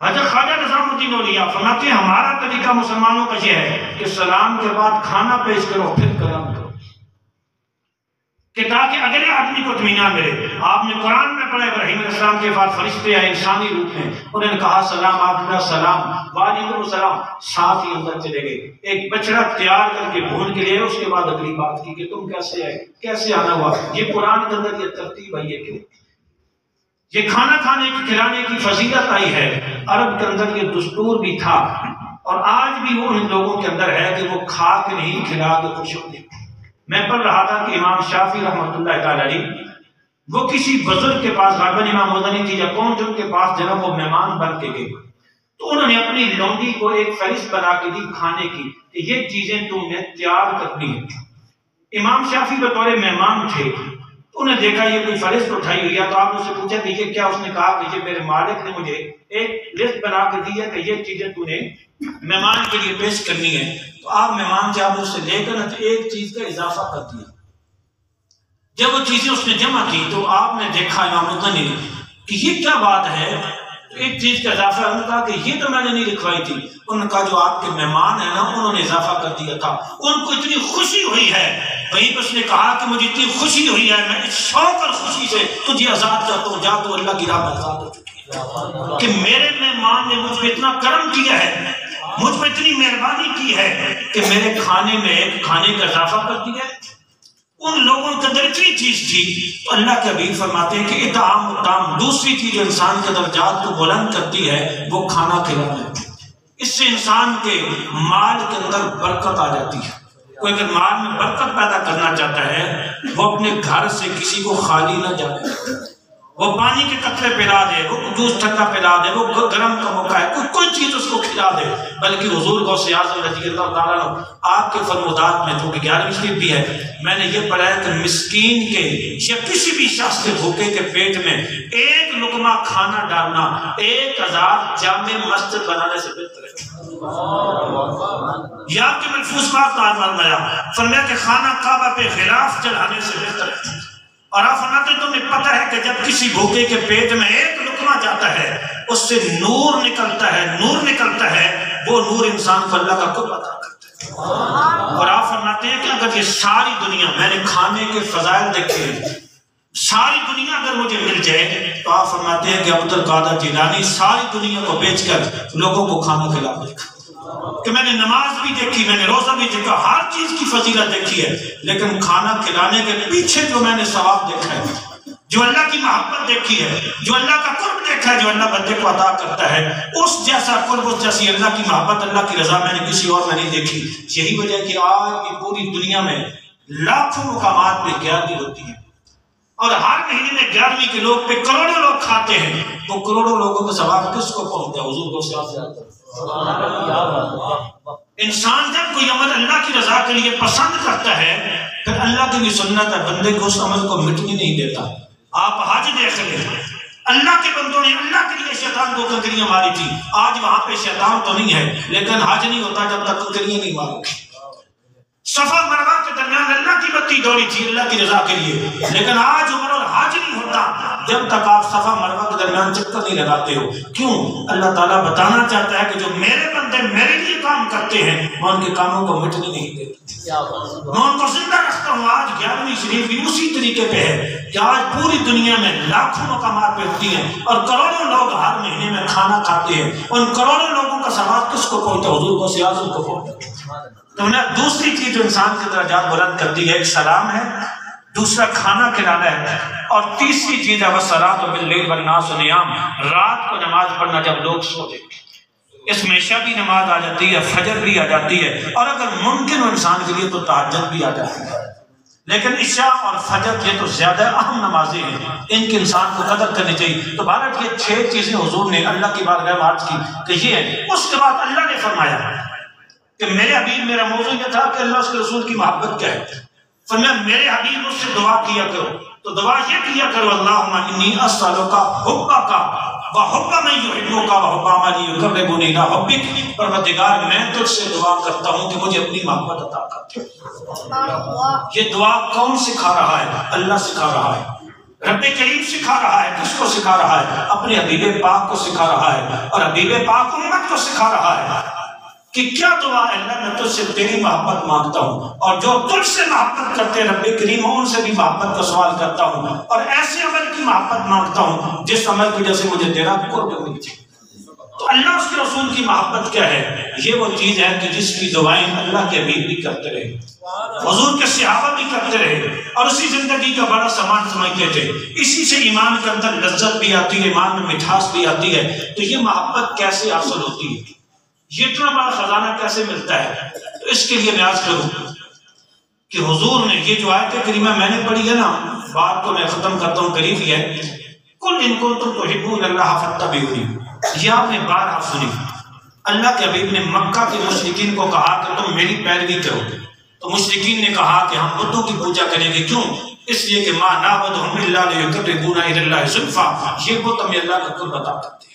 حضرت خواجہ نظام الدین اولیاء فرماتے ہیں ہمارا طریقہ مسلمانوں کا یہ ہے کہ سلام کے بعد کھانا پیش کرو پھر کلام کرو، کہ تاکہ اگلے آدمی کو اطمینان ملے۔ آپ نے قرآن میں پڑھا ابراہیم علیہ السلام کے بعد فرشتے آئے انسانی روپ میں، انہوں نے کہا سلام، آپ نے سلام، وعلیکم السلام، ساتھ ہی اندر چلے گئے۔ ایک بچڑا تیار کر کے بھون کے لیے، اس کے بعد اگلی بات کی کہ تم کیسے آئے، کیسے آنا ہوا۔ یہ قرآن کے اندر یہ ترتیب آئی ہے، کیوں؟ یہ کھانا کھانے کی کھلانے کی فضیلت آئی ہے۔ عرب کے اندر یہ دستور بھی تھا، اور آج بھی وہ ان لوگوں کے اندر ہے کہ وہ کھا کے نہیں کھلا کے خوش ہوتے۔ میں پڑھ رہا تھا کہ امام شافعی رحمۃ اللہ تعالی علیہ وہ کسی بزرگ کے پاس، غالباً امام مدنی تھی یا کون جن کے پاس جناب وہ مہمان بن کے گئے، تو انہوں نے اپنی لونڈی کو ایک فہرست بنا کے دی کھانے کی کہ یہ چیزیں تم نے تیار کرنی ہے۔ امام شافعی بطور مہمان تھے، تو انہیں دیکھا یہ کوئی فہرست اٹھائی ہوئی ہے، تو آپ نے سے پوچھا کہ یہ کیا؟ اس نے کہا کہ یہ میرے مالک نے مجھے ایک لسٹ بنا کے دی ہے کہ یہ چیزیں تو نے مہمان کے لیے پیش کرنی ہے۔ تو آپ مہمان جب اس سے لے کر ایک چیز کا اضافہ کر دیا۔ جب وہ چیزیں اس نے جمع کی تو آپ نے دیکھا امام مدنی نے کہ یہ کیا بات ہے، تو ایک چیز کا اضافہ، انہوں نے کہا کہ یہ تو میں نے نہیں لکھوائی تھی۔ انہوں نے کہا جو آپ کے مہمان ہیں نا انہوں نے اضافہ کر دیا تھا، ان کو اتنی خوشی ہوئی ہے۔ وہیں پر اس نے کہا کہ مجھے اتنی خوشی ہوئی ہے، میں اس شوق اور خوشی سے تجھے آزاد کرتا ہوں، جا تو اللہ کی راہ میں آزاد ہو چکی ہے کہ میرے مہمان نے مجھ پہ اتنا کرم کیا ہے، مجھ پہ اتنی مہربانی کی ہے کہ میرے کھانے میں کھانے کا اضافہ کر دیا ہے۔ ان لوگوں کے اندر اتنی چیز تھی، تو اللہ کے حبیب فرماتے ہیں کہ اطعام الطعام، دوسری چیز جو انسان کے درجات کو بلند کرتی ہے وہ کھانا کھلانا ہے۔ اس سے انسان کے مال کے اندر برکت آ جاتی ہے۔ کوئی اگر مال میں برکت پیدا کرنا چاہتا ہے وہ اپنے گھر سے کسی کو خالی نہ جانے، وہ پانی کے قطرے پلا دے، وہ جوس ٹھنڈا پلا دے، وہ گرم کا موقع ہے کوئی چیز اس کو کھلا دے، بلکہ حضور غوث اعظم رضی اللہ تعالیٰ عنہ آپ کے فرمودات میں جو کہ 11ویں شریف بھی ہے، میں نے یہ پڑھا ہے کہ مسکین کے یا کسی بھی شخص کے بھوکے کے پیٹ میں ایک لقمہ کھانا ڈالنا 1000 جامع مسجد بنانے سے بہتر ہے۔ یا آپ کے ملفوظ بات فرمایا کہ خانہ کعبہ پہ غلاف چڑھانے سے بہتر ہے۔ اور آپ فرماتے ہیں تمہیں پتہ ہے کہ جب کسی بھوکے کے پیٹ میں ایک لقمہ جاتا ہے اس سے نور نکلتا ہے وہ نور انسان کو اللہ کا قرب عطا کرتا ہے۔ اور آپ فرماتے ہیں کہ اگر یہ ساری دنیا، میں نے کھانے کے فضائل دیکھے ہیں، ساری دنیا اگر مجھے مل جائے تو آپ فرماتے ہیں کہ عبد القادر جیلانی ساری دنیا کو بیچ کر لوگوں کو کھانا کھلا دے گا، کہ میں نے نماز بھی دیکھی، میں نے روزہ بھی دیکھا، ہر چیز کی فضیلت دیکھی ہے، لیکن کھانا کھلانے کے پیچھے جو میں نے ثواب دیکھا ہے، جو اللہ کی محبت دیکھی ہے، جو اللہ کا قرب دیکھا ہے، جو اللہ بندے کو عطا کرتا ہے، اس جیسا قرب، اس جیسی اللہ کی محبت، اللہ کی رضا میں نے کسی اور میں نہیں دیکھی۔ یہی وجہ ہے کہ آج کی پوری دنیا میں لاکھوں مقامات پہ گیارہویں ہوتی ہے، اور ہر مہینے میں 11ویں کے لوگ پہ کروڑوں لوگ کھاتے ہیں، وہ کروڑوں لوگوں کا ثواب کس کو پہنچتا ہے؟ حضور کو سیاست۔ انسان جب کوئی عمل اللہ کی رضا کے لیے پسند کرتا ہے پھر اللہ کی بھی سنت ہے بندے کو اس عمل کو مٹنے نہیں دیتا۔ آپ حج دیکھ لیں، اللہ کے بندوں نے اللہ کے لیے شیطان کو کنکریاں ماری تھی، آج وہاں پہ شیطان تو نہیں ہے لیکن حج نہیں ہوتا جب تک کنکریاں نہیں مارو۔ صفا مروہ کے درمیان اللہ کی بتی دوڑی تھی اللہ کی رضا کے لیے، لیکن آج عمر اور حج نہیں ہوتا جب تک آپ صفا مروہ کے درمیان چکر نہیں لگاتے ہو۔ کیوں؟ اللہ تعالیٰ بتانا چاہتا ہے کہ جو میرے بندے میرے لیے کام کرتے ہیں میں ان کے کاموں کو مٹنے نہیں دیتا، میں ان کو زندہ رکھتا ہوں۔ آج 11ویں شریف بھی اسی طریقے پہ ہے کہ آج پوری دنیا میں لاکھوں مقامات پہ ہوتی ہیں اور کروڑوں لوگ ہر مہینے میں کھانا کھاتے ہیں، ان کروڑوں لوگوں کا ثواب کس کو پہنچتا ہے؟ حضور غوث اعظم کو پہنچتا ہے۔ تو دوسری چیز جو انسان کے درجات بلند کرتی ہے ایک سلام ہے، دوسرا کھانا کھلانا ہے، اور تیسری چیز ہے وَالصَّلَاةُ بِاللَّيْلِ وَالنَّاسُ نِيَامٌ، رات کو نماز پڑھنا جب لوگ سو جائیں۔ اس میں عشاء بھی نماز آ جاتی ہے، فجر بھی آ جاتی ہے، اور اگر ممکن ہو انسان کے لیے تو تہجد بھی آ جاتی ہے، لیکن عشاء اور فجر یہ تو زیادہ اہم نمازیں ہیں، ان کی انسان کو قدر کرنی چاہیے۔ تو بھارت یہ 6 چیزیں حضور نے اللہ کی بارگاہ میں عرض کی کہ یہ ہے۔ اس کے بعد اللہ نے فرمایا کہ میرے حبیب، میرا موضوع یہ تھا کہ اللہ اس کے رسول کی محبت کیا ہے، فرمایا میرے حبیب مجھ سے دعا کیا کرو، تو دعا یہ کیا کرو اللہم انی اسألک حبک وحب من یحبک وحب عمل یقربنی الی حبک۔ پروردگار میں تجھ سے دعا کرتا ہوں کہ مجھے اپنی محبت عطا کر دے۔ یہ دعا کون سکھا رہا ہے؟ اللہ سکھا رہا ہے، رب کریم سکھا رہا ہے۔ کس کو سکھا رہا ہے؟ اپنے حبیب پاک کو سکھا رہا ہے، اور حبیب پاک امت کو سکھا رہا ہے کہ کیا دعا ہے؟ اللہ میں تجھ سے تیری محبت مانگتا ہوں، اور جو تجھ سے محبت کرتے ہیں رب کریم ان سے بھی محبت کا سوال کرتا ہوں، اور ایسے عمل کی محبت مانگتا ہوں جس عمل کی وجہ سے مجھے تیرا قرب مل جائے۔ تو اللہ اس کے رسول کی محبت کیا ہے؟ یہ وہ چیز ہے کہ جس کی دعائیں اللہ کے حبیب بھی کرتے رہے، حضور کے صحابہ بھی کرتے رہے، اور اسی زندگی کا بڑا سامان سمجھتے تھے۔ اسی سے ایمان کے اندر لذت بھی آتی ہے، ایمان میں مٹھاس بھی آتی ہے۔ تو یہ محبت کیسے حاصل ہوتی ہے؟ یہ اتنا بڑا خزانہ کیسے ملتا ہے؟ تو اس کے لیے میں عرض کروں کہ حضور نے یہ جو آیت کریمہ میں نے پڑھی ہے نا، بات کو میں ختم کرتا ہوں، قریب ہی ہے، قُلْ إِن كُنتُمْ تُحِبُّونَ اللَّهَ فَاتَّبِعُونِی۔ یہ آپ نے بارہا سنی، اللہ کے حبیب نے مکہ کے مشرکین کو کہا کہ تم میری پیروی کرو، تو مشرکین نے کہا کہ ہم بتوں کی پوجا کریں گے۔ کیوں؟ اس لیے کہ مَا نَعْبُدُهُمْ إِلَّا لِيُقَرِّبُونَا إِلَى اللَّهِ زُلْفَىٰ، یہ بت ہمیں اللہ کا قرب عطا کرتے ہیں،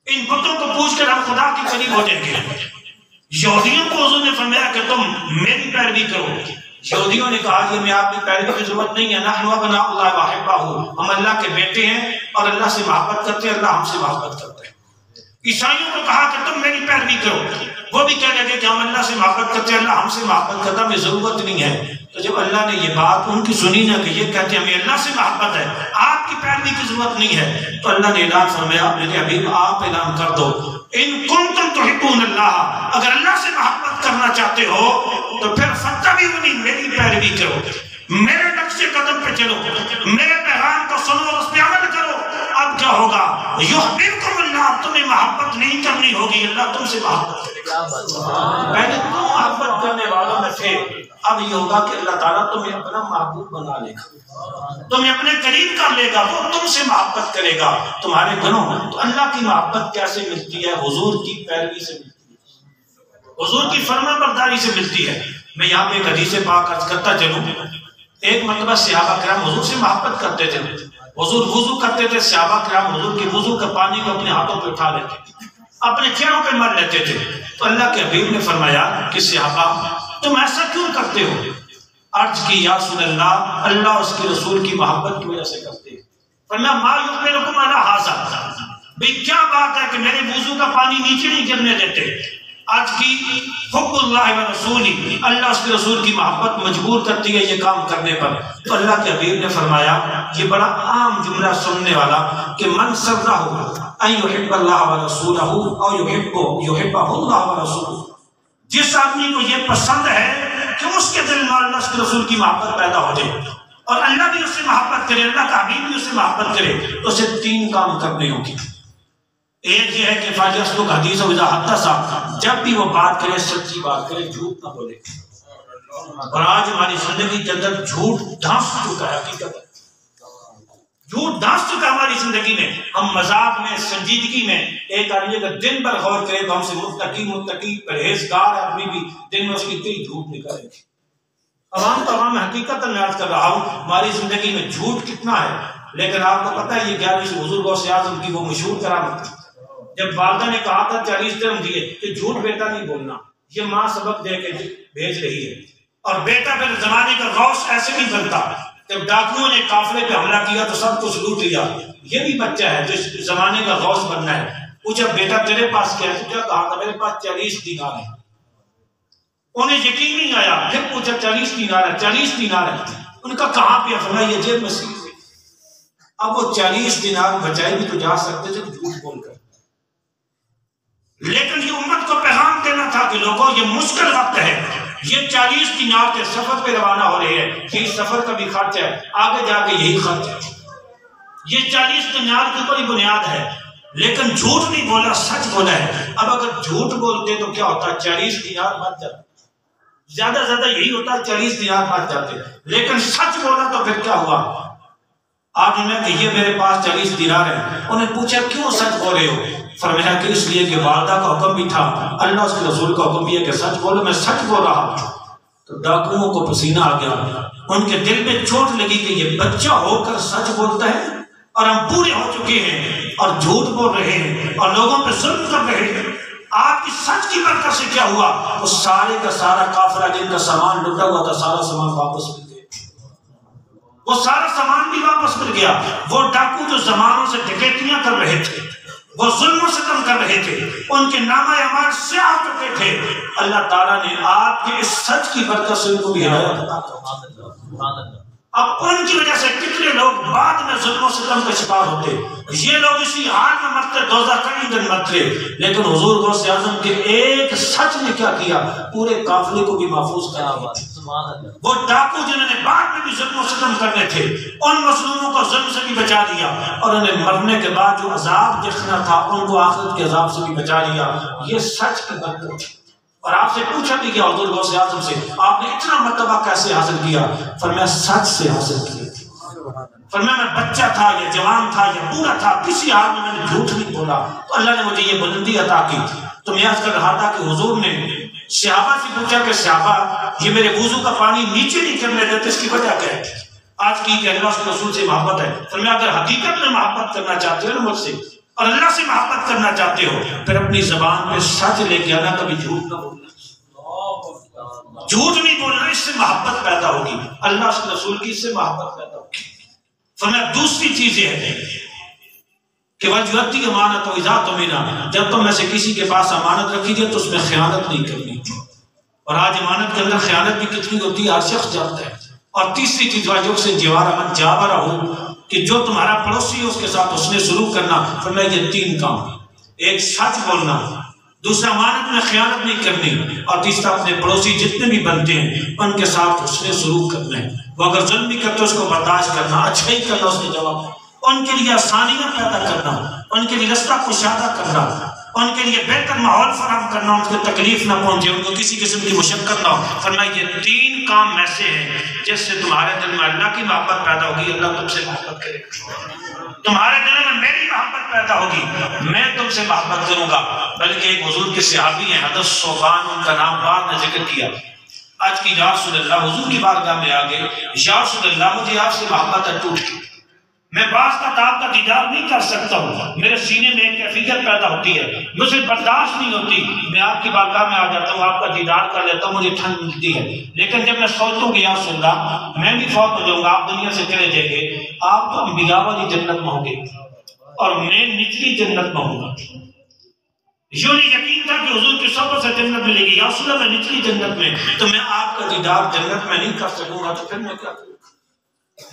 ان بتوں کو پوچھ کر ہم خدا کے قریب ہو جائیں گے۔ یہودیوں کو حضور نے فرمایا کہ تم میری پیروی کرو۔ یہودیوں نے کہا کہ ہمیں آپ کی پیروی کی ضرورت نہیں ہے، نحن ابناء اللہ واحبہ، ہم اللہ کے بیٹے ہیں اور اللہ سے محبت کرتے ہیں، اللہ ہم سے محبت کرتے ہیں۔ عیسائیوں کو کہا کہ تم میری پیروی کرو، وہ بھی کہنے لگے کہ ہم اللہ سے محبت کرتے ہیں، اللہ ہم سے محبت کرتا ہے، ہمیں ضرورت نہیں ہے۔ تو جب اللہ نے یہ بات ان کی سنی نا کہ یہ کہتے ہیں ہمیں اللہ سے محبت ہے، آپ کی پیروی کی ضرورت نہیں ہے، تو اللہ نے اعلان فرمایا میرے حبیب آپ اعلان کر دو ان کنتم تحبون اللہ، اگر اللہ سے محبت کرنا چاہتے ہو تو پھر فاتبعونی، میری پیروی کرو، میرے نقش قدم پہ چلو، میرے پیغام کو سنو اور اس پہ عمل کرو۔ اب کیا ہوگا؟ یحببکم اللہ، اب تمہیں محبت نہیں کرنی ہوگی، اللہ تم سے محبت کرے گا۔ پہلے تم محبت کرنے والوں میں تھے، اب یہ ہوگا کہ اللہ تعالیٰ تمہیں اپنا محبوب بنا لے گا، تمہیں اپنے قریب کر لے گا، وہ تم سے محبت کرے گا تمہارے گناہوں میں۔ تو اللہ کی محبت کیسے ملتی ہے؟ حضور کی پیروی سے ملتی ہے، حضور کی فرما برداری سے ملتی ہے۔ میں یہاں پہ ایک حدیث پاک عرض کرتا چلوں۔ ایک مرتبہ صحابہ کرام حضور سے محبت کرتے تھے، حضور وضو کرتے تھے، صحابہ کرام حضور کے وضو کا پانی کو اپنے ہاتھوں پہ اٹھا لیتے، اپنے چہروں پہ مر لیتے تھے۔ تو اللہ کے حبیب نے فرمایا کہ صحابہ تم ایسا کیوں کرتے ہو؟ عرض کی یا رسول اللہ، اللہ اس کے رسول کی محبت کی وجہ سے کرتے ہیں۔ فرمایا ما یحملکم علی ھذا، بھئی کیا بات ہے کہ میرے وضو کا پانی نیچے نہیں گرنے دیتے؟ آج کی حب اللہ و رسولی، اللہ اس کے رسول کی محبت مجبور کرتی ہے یہ کام کرنے پر۔ تو اللہ کے حبیب نے فرمایا یہ بڑا عام جملہ سننے والا کہ من سرہ ان یحب اللہ و رسولہ او یحبہ اللہ و رسولہ، جس آدمی کو یہ پسند ہے کہ اس کے دل میں اللہ اس کے رسول کی محبت پیدا ہو جائے اور اللہ بھی اس سے محبت کرے، اللہ کا حبیب بھی اس سے محبت کرے، تو اسے تین کام کرنے ہوں گے۔ ایک یہ ہے کہ فاجسلک حدیث و اذا حدث، جب بھی وہ بات کرے سچی بات کرے، جھوٹ نہ بولے۔ اور آج ہماری زندگی کے اندر جھوٹ دھانس چکا ہے، حقیقت جھوٹ دھانس چکا ہماری زندگی میں۔ ہم مذاق میں، سنجیدگی میں، ایک آدمی اگر دن بھر غور کرے تو ہم سے متقی پرہیزگار آدمی بھی دن میں اس کی کئی جھوٹ نکالے گی۔ عوام تو عوام حقیقت میں عرض کر رہا ہوں ہماری زندگی میں جھوٹ کتنا ہے، لیکن آپ کو پتہ ہے یہ 11ویں حضور غوث اعظم کی وہ مشہور کرامت، جب والدہ نے کہا تھا 40 درہم دیے کہ جھوٹ بیٹا نہیں بولنا، یہ ماں سبق دے کے بھیج رہی ہے، اور بیٹا پھر زمانے کا غوث ایسے نہیں بنتا۔ جب ڈاکوؤں نے قافلے پہ حملہ کیا تو سب کچھ لوٹ لیا، یہ بھی بچہ ہے جو زمانے کا غوث بننا ہے۔ پوچھا بیٹا تیرے پاس کیا ہے؟ تو کیا کہا تھا؟ میرے پاس 40 دینار ہے۔ انہیں یقین نہیں آیا، پھر پوچھا 40 دینار ہے، 40 دینار ہے، ان کا کہاں پہ؟ فرمایا یہ جیب میں سی ہے۔ اب وہ 40 دینار بچائے بھی تو جا سکتے تھے جھوٹ بول کر، لیکن یہ امت کو پیغام دینا تھا کہ لوگوں یہ مشکل وقت ہے، یہ 40 دینار کے سفر پہ روانہ ہو رہے ہیں، یہ سفر کا بھی خرچ ہے، آگے جا کے یہی خرچ ہے، یہ 40 دینار کی کوئی بنیاد ہے، لیکن جھوٹ نہیں بولا، سچ بولا ہے۔ اب اگر جھوٹ بولتے تو کیا ہوتا؟ 40 دینار بچ جاتے، زیادہ زیادہ یہی ہوتا، 40 دینار بچ جاتے، لیکن سچ بولا تو پھر کیا ہوا؟ آپ نے کہ یہ میرے پاس 40 دینار ہے، انہیں پوچھا کیوں سچ بول رہے ہو؟ فرمایا کہ اس لیے کہ والدہ کا حکم بھی تھا، اللہ اس کے رسول کا حکم بھی ہے کہ سچ بولو، میں سچ بول رہا ہوں۔ تو ڈاکوؤں کو پسینہ آ گیا، ان کے دل میں چوٹ لگی کہ یہ بچہ ہو کر سچ بولتا ہے، اور ہم پورے ہو چکے ہیں اور جھوٹ بول رہے ہیں اور لوگوں پہ ظلم کر رہے ہیں۔ آپ کی سچ کی برکت سے کیا ہوا؟ وہ سارے کا سارا کافرہ جن کا سامان لٹا ہوا تھا، سارا سامان واپس مل گیا، وہ سارا سامان بھی واپس مل گیا۔ وہ ڈاکو جو زمانوں سے ڈکیتیاں کر رہے تھے، وہ ظلم و ستم کر رہے تھے، ان کے نامہ اعمال سے آ چکے تھے، اللہ تعالیٰ نے آپ کے اس سچ کی برکت سے ان کو بھی ہدایت عطا کر۔ اب ان کی وجہ سے کتنے لوگ بعد میں ظلم و ستم کا شکار ہوتے، یہ لوگ اسی حال میں مرتے، دوزخ کا ایندھن مرتے، لیکن حضور غوث اعظم کے ایک سچ نے کیا کیا؟ پورے قافلے کو بھی محفوظ کر دیا۔ وہ ڈاکو جنہوں نے بعد میں بھی ظلم و ستم کرنے تھے، ان مظلوموں کو ظلم سے بھی بچا لیا، اور انہیں مرنے کے بعد جو عذاب دیکھنا تھا ان کو آخرت کے عذاب سے بھی بچا لیا۔ یہ سچ کی برکت ہے۔ اور آپ سے پوچھا بھی گیا حضور غوث اعظم سے آپ نے اتنا مرتبہ کیسے حاصل کیا؟ فرمایا سچ سے حاصل کیا۔ فرمایا میں بچہ تھا یا جوان تھا یا بوڑھا تھا، کسی حال میں نے جھوٹ نہیں بولا، تو اللہ نے مجھے یہ بلندی عطا کی۔ تو میں عرض کر رہا تھا کہ حضور نے صحابہ سے پوچھا کہ صحابہ یہ میرے وضو کا پانی نیچے نہیں کرنے دیتے، اس کی وجہ کیا ہے؟ آج کی کہ اللہ اس کے رسول سے محبت ہے۔ فرمایا اگر حقیقت میں محبت کرنا چاہتے ہو نا مجھ سے اور اللہ سے محبت کرنا چاہتے ہو، پھر اپنی زبان پہ سچ لے کے آنا، کبھی جھوٹ نہ بولنا، جھوٹ نہیں بولنا، اس سے محبت پیدا ہوگی، اللہ اس کے رسول کی اس سے محبت پیدا ہوگی۔ فرمایا دوسری چیز یہ ہے کہ وجوہتی امانت و اذا تمنا، جب تم میں سے کسی کے پاس امانت رکھی جائے تو اس میں خیانت نہیں کرنی۔ اور آج امانت کے اندر خیانت بھی کتنی ہوتی ہے، ہر شخص جانتا ہے۔ اور تیسری چیز واجب سے جوار من جابرہ ہو، کہ جو تمہارا پڑوسی ہے اس کے ساتھ اس نے سلوک کرنا۔ فرمایا یہ تین کام، ایک سچ بولنا، دوسرا امانت میں خیانت نہیں کرنی، اور تیسرا اپنے پڑوسی جتنے بھی بنتے ہیں ان کے ساتھ اس نے سلوک کرنا ہے۔ وہ اگر ظلم بھی کرتے اس کو برداشت کرنا، اچھائی کرنا، اس نے جواب ان کے لیے آسانیاں پیدا کرنا، ان کے لیے رستہ کشادہ کرنا، ان کے لیے بہتر ماحول فراہم کرنا، ان کو تکلیف نہ پہنچے، ان کو کسی قسم کی مشقت نہ ہو۔ فرمایا یہ 3 کام ایسے ہیں جس سے تمہارے دل میں اللہ کی محبت پیدا ہوگی، اللہ تم سے محبت کرے گا، تمہارے دل میں میری محبت پیدا ہوگی، میں تم سے محبت کروں گا۔ بلکہ ایک حضور کے صحابی ہیں حضرت ثوبان، ان کا نام بعد نے ذکر کیا، آج کی یا رسول اللہ، حضور کی بارگاہ میں آگے، یا رسول اللہ مجھے آپ سے محبت ہے ٹوٹ کی، میں بعض آپ کا دیدار نہیں کر سکتا ہوں، میرے سینے میں ایک کیفیت پیدا ہوتی ہے، مجھے برداشت نہیں ہوتی، میں آپ کی بارگاہ میں آ جاتا ہوں، آپ کا دیدار کر لیتا ہوں، مجھے ٹھنڈ ملتی ہے، لیکن جب میں سوچتا ہوں کہ یا رسول اللہ میں بھی فوت ہو جاؤں گا، آپ دنیا سے چلے جائیں گے، آپ تو انبیاء والی جنت میں ہوں گے اور میں نچلی جنت میں ہوں گا۔ یوں یقین تھا کہ حضور کی صحبت سے جنت ملے گی، یا رسول اللہ میں نچلی جنت میں، تو میں آپ کا دیدار جنت میں نہیں کر سکوں گا، تو پھر میں کیا کروں؟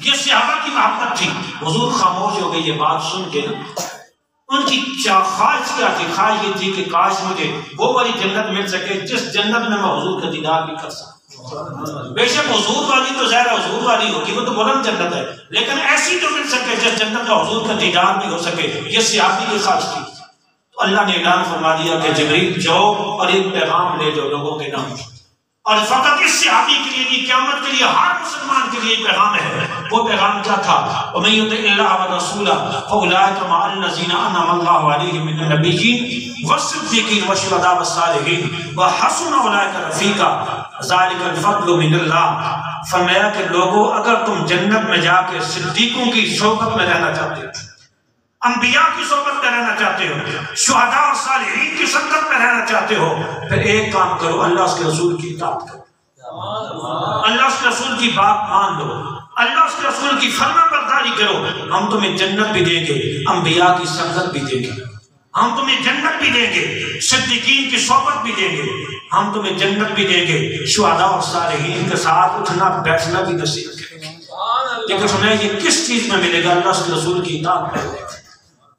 یہ صحابہ کی محبت تھی۔ حضور خاموش ہو گئے یہ بات سن کے نا، ان کی خواہش کیا تھی؟ خواہش یہ تھی کہ کاش مجھے وہ والی جنت مل سکے جس جنت میں حضور کا دیدار بھی کر سکوں۔ بے شک حضور والی تو ظاہر حضور والی ہوگی، وہ تو بلند جنت ہے، لیکن ایسی تو مل سکے جس جنت میں حضور کا دیدار بھی ہو سکے، یہ صحابی کی خواہش تھی۔ تو اللہ نے اعلان فرما دیا کہ جبریل جاؤ اور ایک پیغام لے جاؤ لوگوں کے نام، اور فقط اس صحابی کے لیے نہیں، قیامت کے لیے ہر مسلمان کے لیے پیغام ہے۔ وہ پیغام کیا تھا؟ وَمَن يُطِعِ اللَّهَ وَرَسُولَهُ فَأُولَٰئِكَ مَعَ الَّذِينَ أَنْعَمَ اللَّهُ عَلَيْهِم مِّنَ النَّبِيِّينَ وَالصِّدِّيقِينَ وَالشُّهَدَاءِ وَالصَّالِحِينَ وَحَسُنَ أُولَٰئِكَ رَفِيقًا ذَلِكَ الْفَضْلُ مِنَ اللَّهِ۔ فرمایا کہ لوگوں اگر تم جنت میں جا کے صدیقوں کی صحبت میں رہنا چاہتے ہو، انبیاء کی صحبت میں رہنا چاہتے ہو، شہداء اور صالحین کی صحبت میں رہنا چاہتے ہو، پھر ایک کام کرو، اللہ اس کے رسول کی اطاعت کرو، اللہ اس کے رسول کی بات مان لو، اللہ اس کے رسول کی فرما برداری کرو، ہم تمہیں جنت بھی دیں گے، انبیاء کی صحبت بھی دیں گے، ہم تمہیں جنت بھی دیں گے، صدیقین کی صحبت بھی دیں گے، ہم تمہیں جنت بھی دیں گے، شہداء اور صالحین کے ساتھ اٹھنا بیٹھنا بھی نصیب کریں گے۔ لیکن سنیں یہ کس چیز میں ملے گا؟ اللہ اس کے رسول کی اطاعت میں۔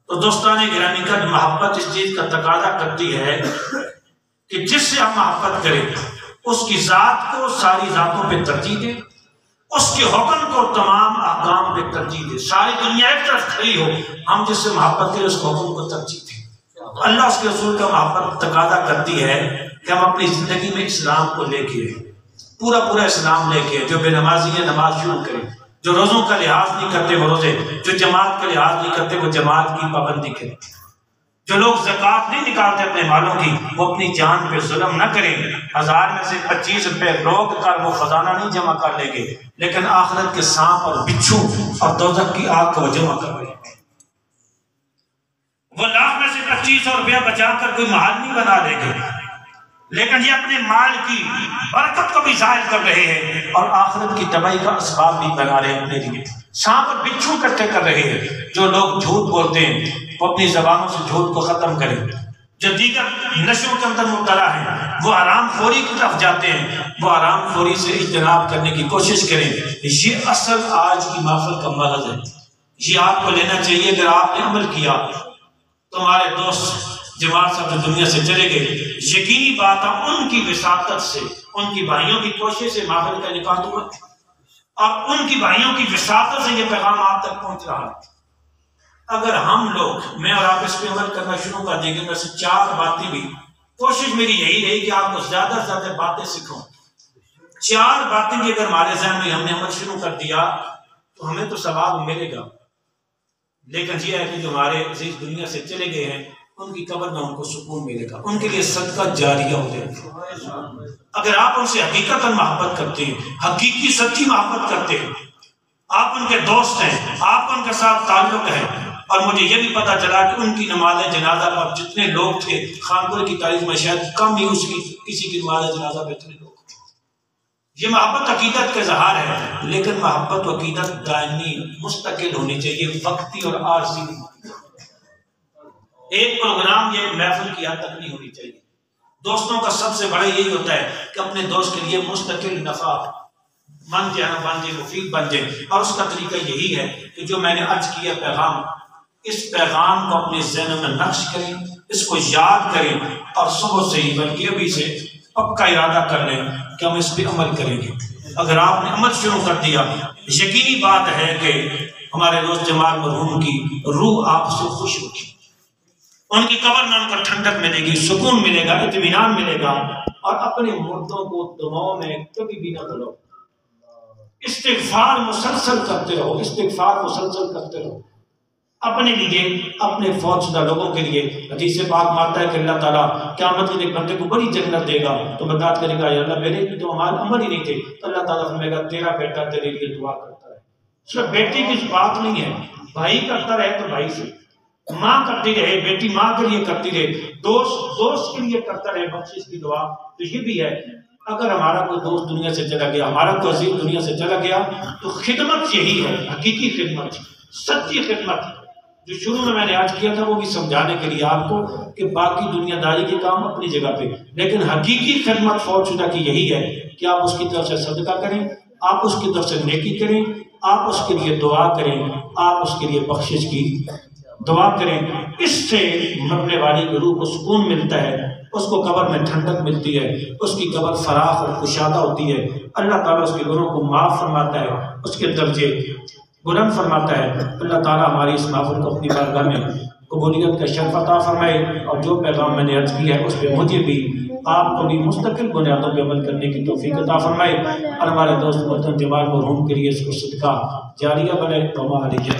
تو دوستان گرامی کا محبت اس چیز کا تقاضا کرتی ہے کہ جس سے ہم محبت کریں اس کی ذات کو ساری ذاتوں پہ ترجیح دیں، اس کے حکم کو تمام احکام پہ ترجیح دیں، ساری دنیا ایک طرف کھڑی ہو، ہم جس سے محبت کریں اس کے حکم کو ترجیح دیں۔ اللہ اس کے رسول کا محبت تقاضا کرتی ہے کہ ہم اپنی زندگی میں اسلام کو لے کے پورا اسلام لے کے، جو بے نمازی ہے نماز شروع کریں، جو روزوں کا لحاظ نہیں کرتے وہ روزے، جو جماعت کا لحاظ نہیں کرتے وہ جماعت کی پابندی کریں، جو لوگ زکوٰۃ نہیں نکالتے اپنے مالوں کی وہ اپنی جان پہ ظلم نہ کریں، 1000 میں سے 25 روپے روک کر وہ خزانہ نہیں جمع کر لیں گے، لیکن آخرت کے سانپ اور بچھو اور دوزخ کی آگ کو وہ جمع کر لیں گے۔ وہ 1,00,000 میں سے 2500 روپیہ بچا کر کوئی محل نہیں بنا دیں گے، لیکن یہ اپنے مال کی برکت کو بھی ظاہر کر رہے ہیں اور آخرت کی تباہی کا اسباب بھی بنا رہے ہیں اپنے لیے، سانپ اور بچھو اکٹھے کر رہے ہیں۔ جو لوگ جھوٹ بولتے ہیں وہ اپنی زبانوں سے جھوٹ کو ختم کریں، جو دیگر نشوں کے اندر مبتلا ہیں وہ حرام خوری کی طرف جاتے ہیں، وہ حرام خوری سے اجتناب کرنے کی کوشش کریں۔ یہ اصل آج کی محفل کا مرض ہے، یہ آپ کو لینا چاہیے۔ اگر آپ نے عمل کیا تمہارے دوست جماعت صاحب جو دنیا سے چلے گئے، یقینی بات ہے ان کی وساطت سے، ان کی بھائیوں کی کوشش سے محفل کا انعقاد ہوا اور ان کی بھائیوں کی وساطت سے یہ پیغام آپ تک پہنچ رہا ہے۔ اگر ہم لوگ، میں اور آپ اس پہ عمل کرنا شروع کر دیں گے، میں سے 4 باتیں بھی، کوشش میری یہی رہی کہ آپ کو زیادہ سے زیادہ باتیں سکھاؤں، 4 باتیں بھی اگر ہمارے ذہن میں ہم نے عمل شروع کر دیا تو ہمیں تو ثواب ملے گا، لیکن یہ ہے کہ جو ہمارے عزیز دنیا سے چلے گئے ہیں ان کی قبر میں ان کو سکون ملے گا، ان کے لیے صدقہ جاریہ ہو جائے گا۔ اگر آپ ان سے حقیقتاً محبت کرتے ہیں، حقیقی سچی محبت کرتے ہیں، آپ ان کے دوست ہیں، آپ ان کے ساتھ تعلق ہے، اور مجھے یہ بھی پتا چلا کہ ان کی نماز جنازہ پر جتنے لوگ تھے خانپور کی تاریخ میں شاید کم ہی کسی کی نماز جنازہ پہ اتنے لوگ تھے۔ یہ محبت عقیدت کا اظہار ہے، لیکن محبت و عقیدت دائمی مستقل ہونی چاہیے، وقتی اور عارضی نہیں۔ ایک پروگرام یا محفل کی حد تک نہیں ہونی چاہیے۔ دوستوں کا سب سے بڑا یہی ہوتا ہے کہ اپنے دوست کے لیے مستقل نفع بن جائے، مفید بن جائے، اور اس کا طریقہ یہی ہے کہ جو میں نے عرض کیا پیغام، اس پیغام کو اپنے ذہنوں میں نقش کریں، اس کو یاد کریں، اور صبح سے ہی بلکہ ابھی سے پکا ارادہ کر لیں کہ ہم اس پہ عمل کریں گے۔ اگر آپ نے عمل شروع کر دیا، یقینی بات ہے کہ ہمارے دوست جمال مرحوم کی روح آپ سے خوش ہوگی، ان کی قبر میں ان کو ٹھنڈک ملے گی، سکون ملے گا، اطمینان ملے گا۔ اور اپنے مردوں کو دعاؤں میں کبھی بھی نہ بھولو، استغفار مسلسل کرتے رہو، استغفار مسلسل کرتے رہو اپنے لیے، اپنے فوت شدہ لوگوں کے لیے۔ حدیث پاک مانتا ہے کہ اللہ تعالیٰ قیامت کے ایک بندے کو بڑی جنت دے گا، تو برداشت کرے گا یا اللہ میرے بھی تو عمل ہی نہیں تھے، تو اللہ تعالیٰ فرمائے گا تیرا بیٹا تیرے لیے دعا کرتا رہے۔ صرف بیٹی کی بات نہیں ہے، بھائی کرتا رہے تو بھائی سے، ماں کرتی رہے، بیٹی ماں کے لیے کرتی رہے، دوست کے لیے کرتا رہے بخشش کی دعا۔ تو یہ بھی ہے، اگر ہمارا کوئی دوست دنیا سے چلا گیا، ہمارا کوئی عزیز دنیا سے چلا گیا، تو خدمت یہی ہے، حقیقی خدمت، سچی خدمت، جو شروع میں نے آج کیا تھا وہ بھی سمجھانے کے لیے آپ کو کہ باقی دنیا داری کے کام اپنی جگہ پہ، لیکن حقیقی خدمت فوت شدہ کی یہی ہے کہ آپ اس کی طرف سے صدقہ کریں، آپ اس کی طرف سے نیکی کریں، آپ اس کے لیے دعا کریں، آپ اس کے لیے بخشش کی دعا کریں۔ اس سے مرنے والی کی روح کو سکون ملتا ہے، اس کو قبر میں ٹھنڈک ملتی ہے، اس کی قبر فراخ اور کشادہ ہوتی ہے، اللہ تعالیٰ اس کے گناہوں کو معاف فرماتا ہے، اس کے درجے بلند فرماتا ہے۔ اللہ تعالیٰ ہماری اس محفل کو اپنی بارگاہ میں قبولیت کا شرف عطا فرمائے، اور جو پیغام میں نے عرض کیا ہے اس پہ مجھے بھی آپ کو بھی مستقل بنیادوں پہ عمل کرنے کی توفیق عطا فرمائے، اور ہمارے دوست محترم جمال مرحوم کے لیے اس کو صدقہ جاریہ بنے۔ وما علیہ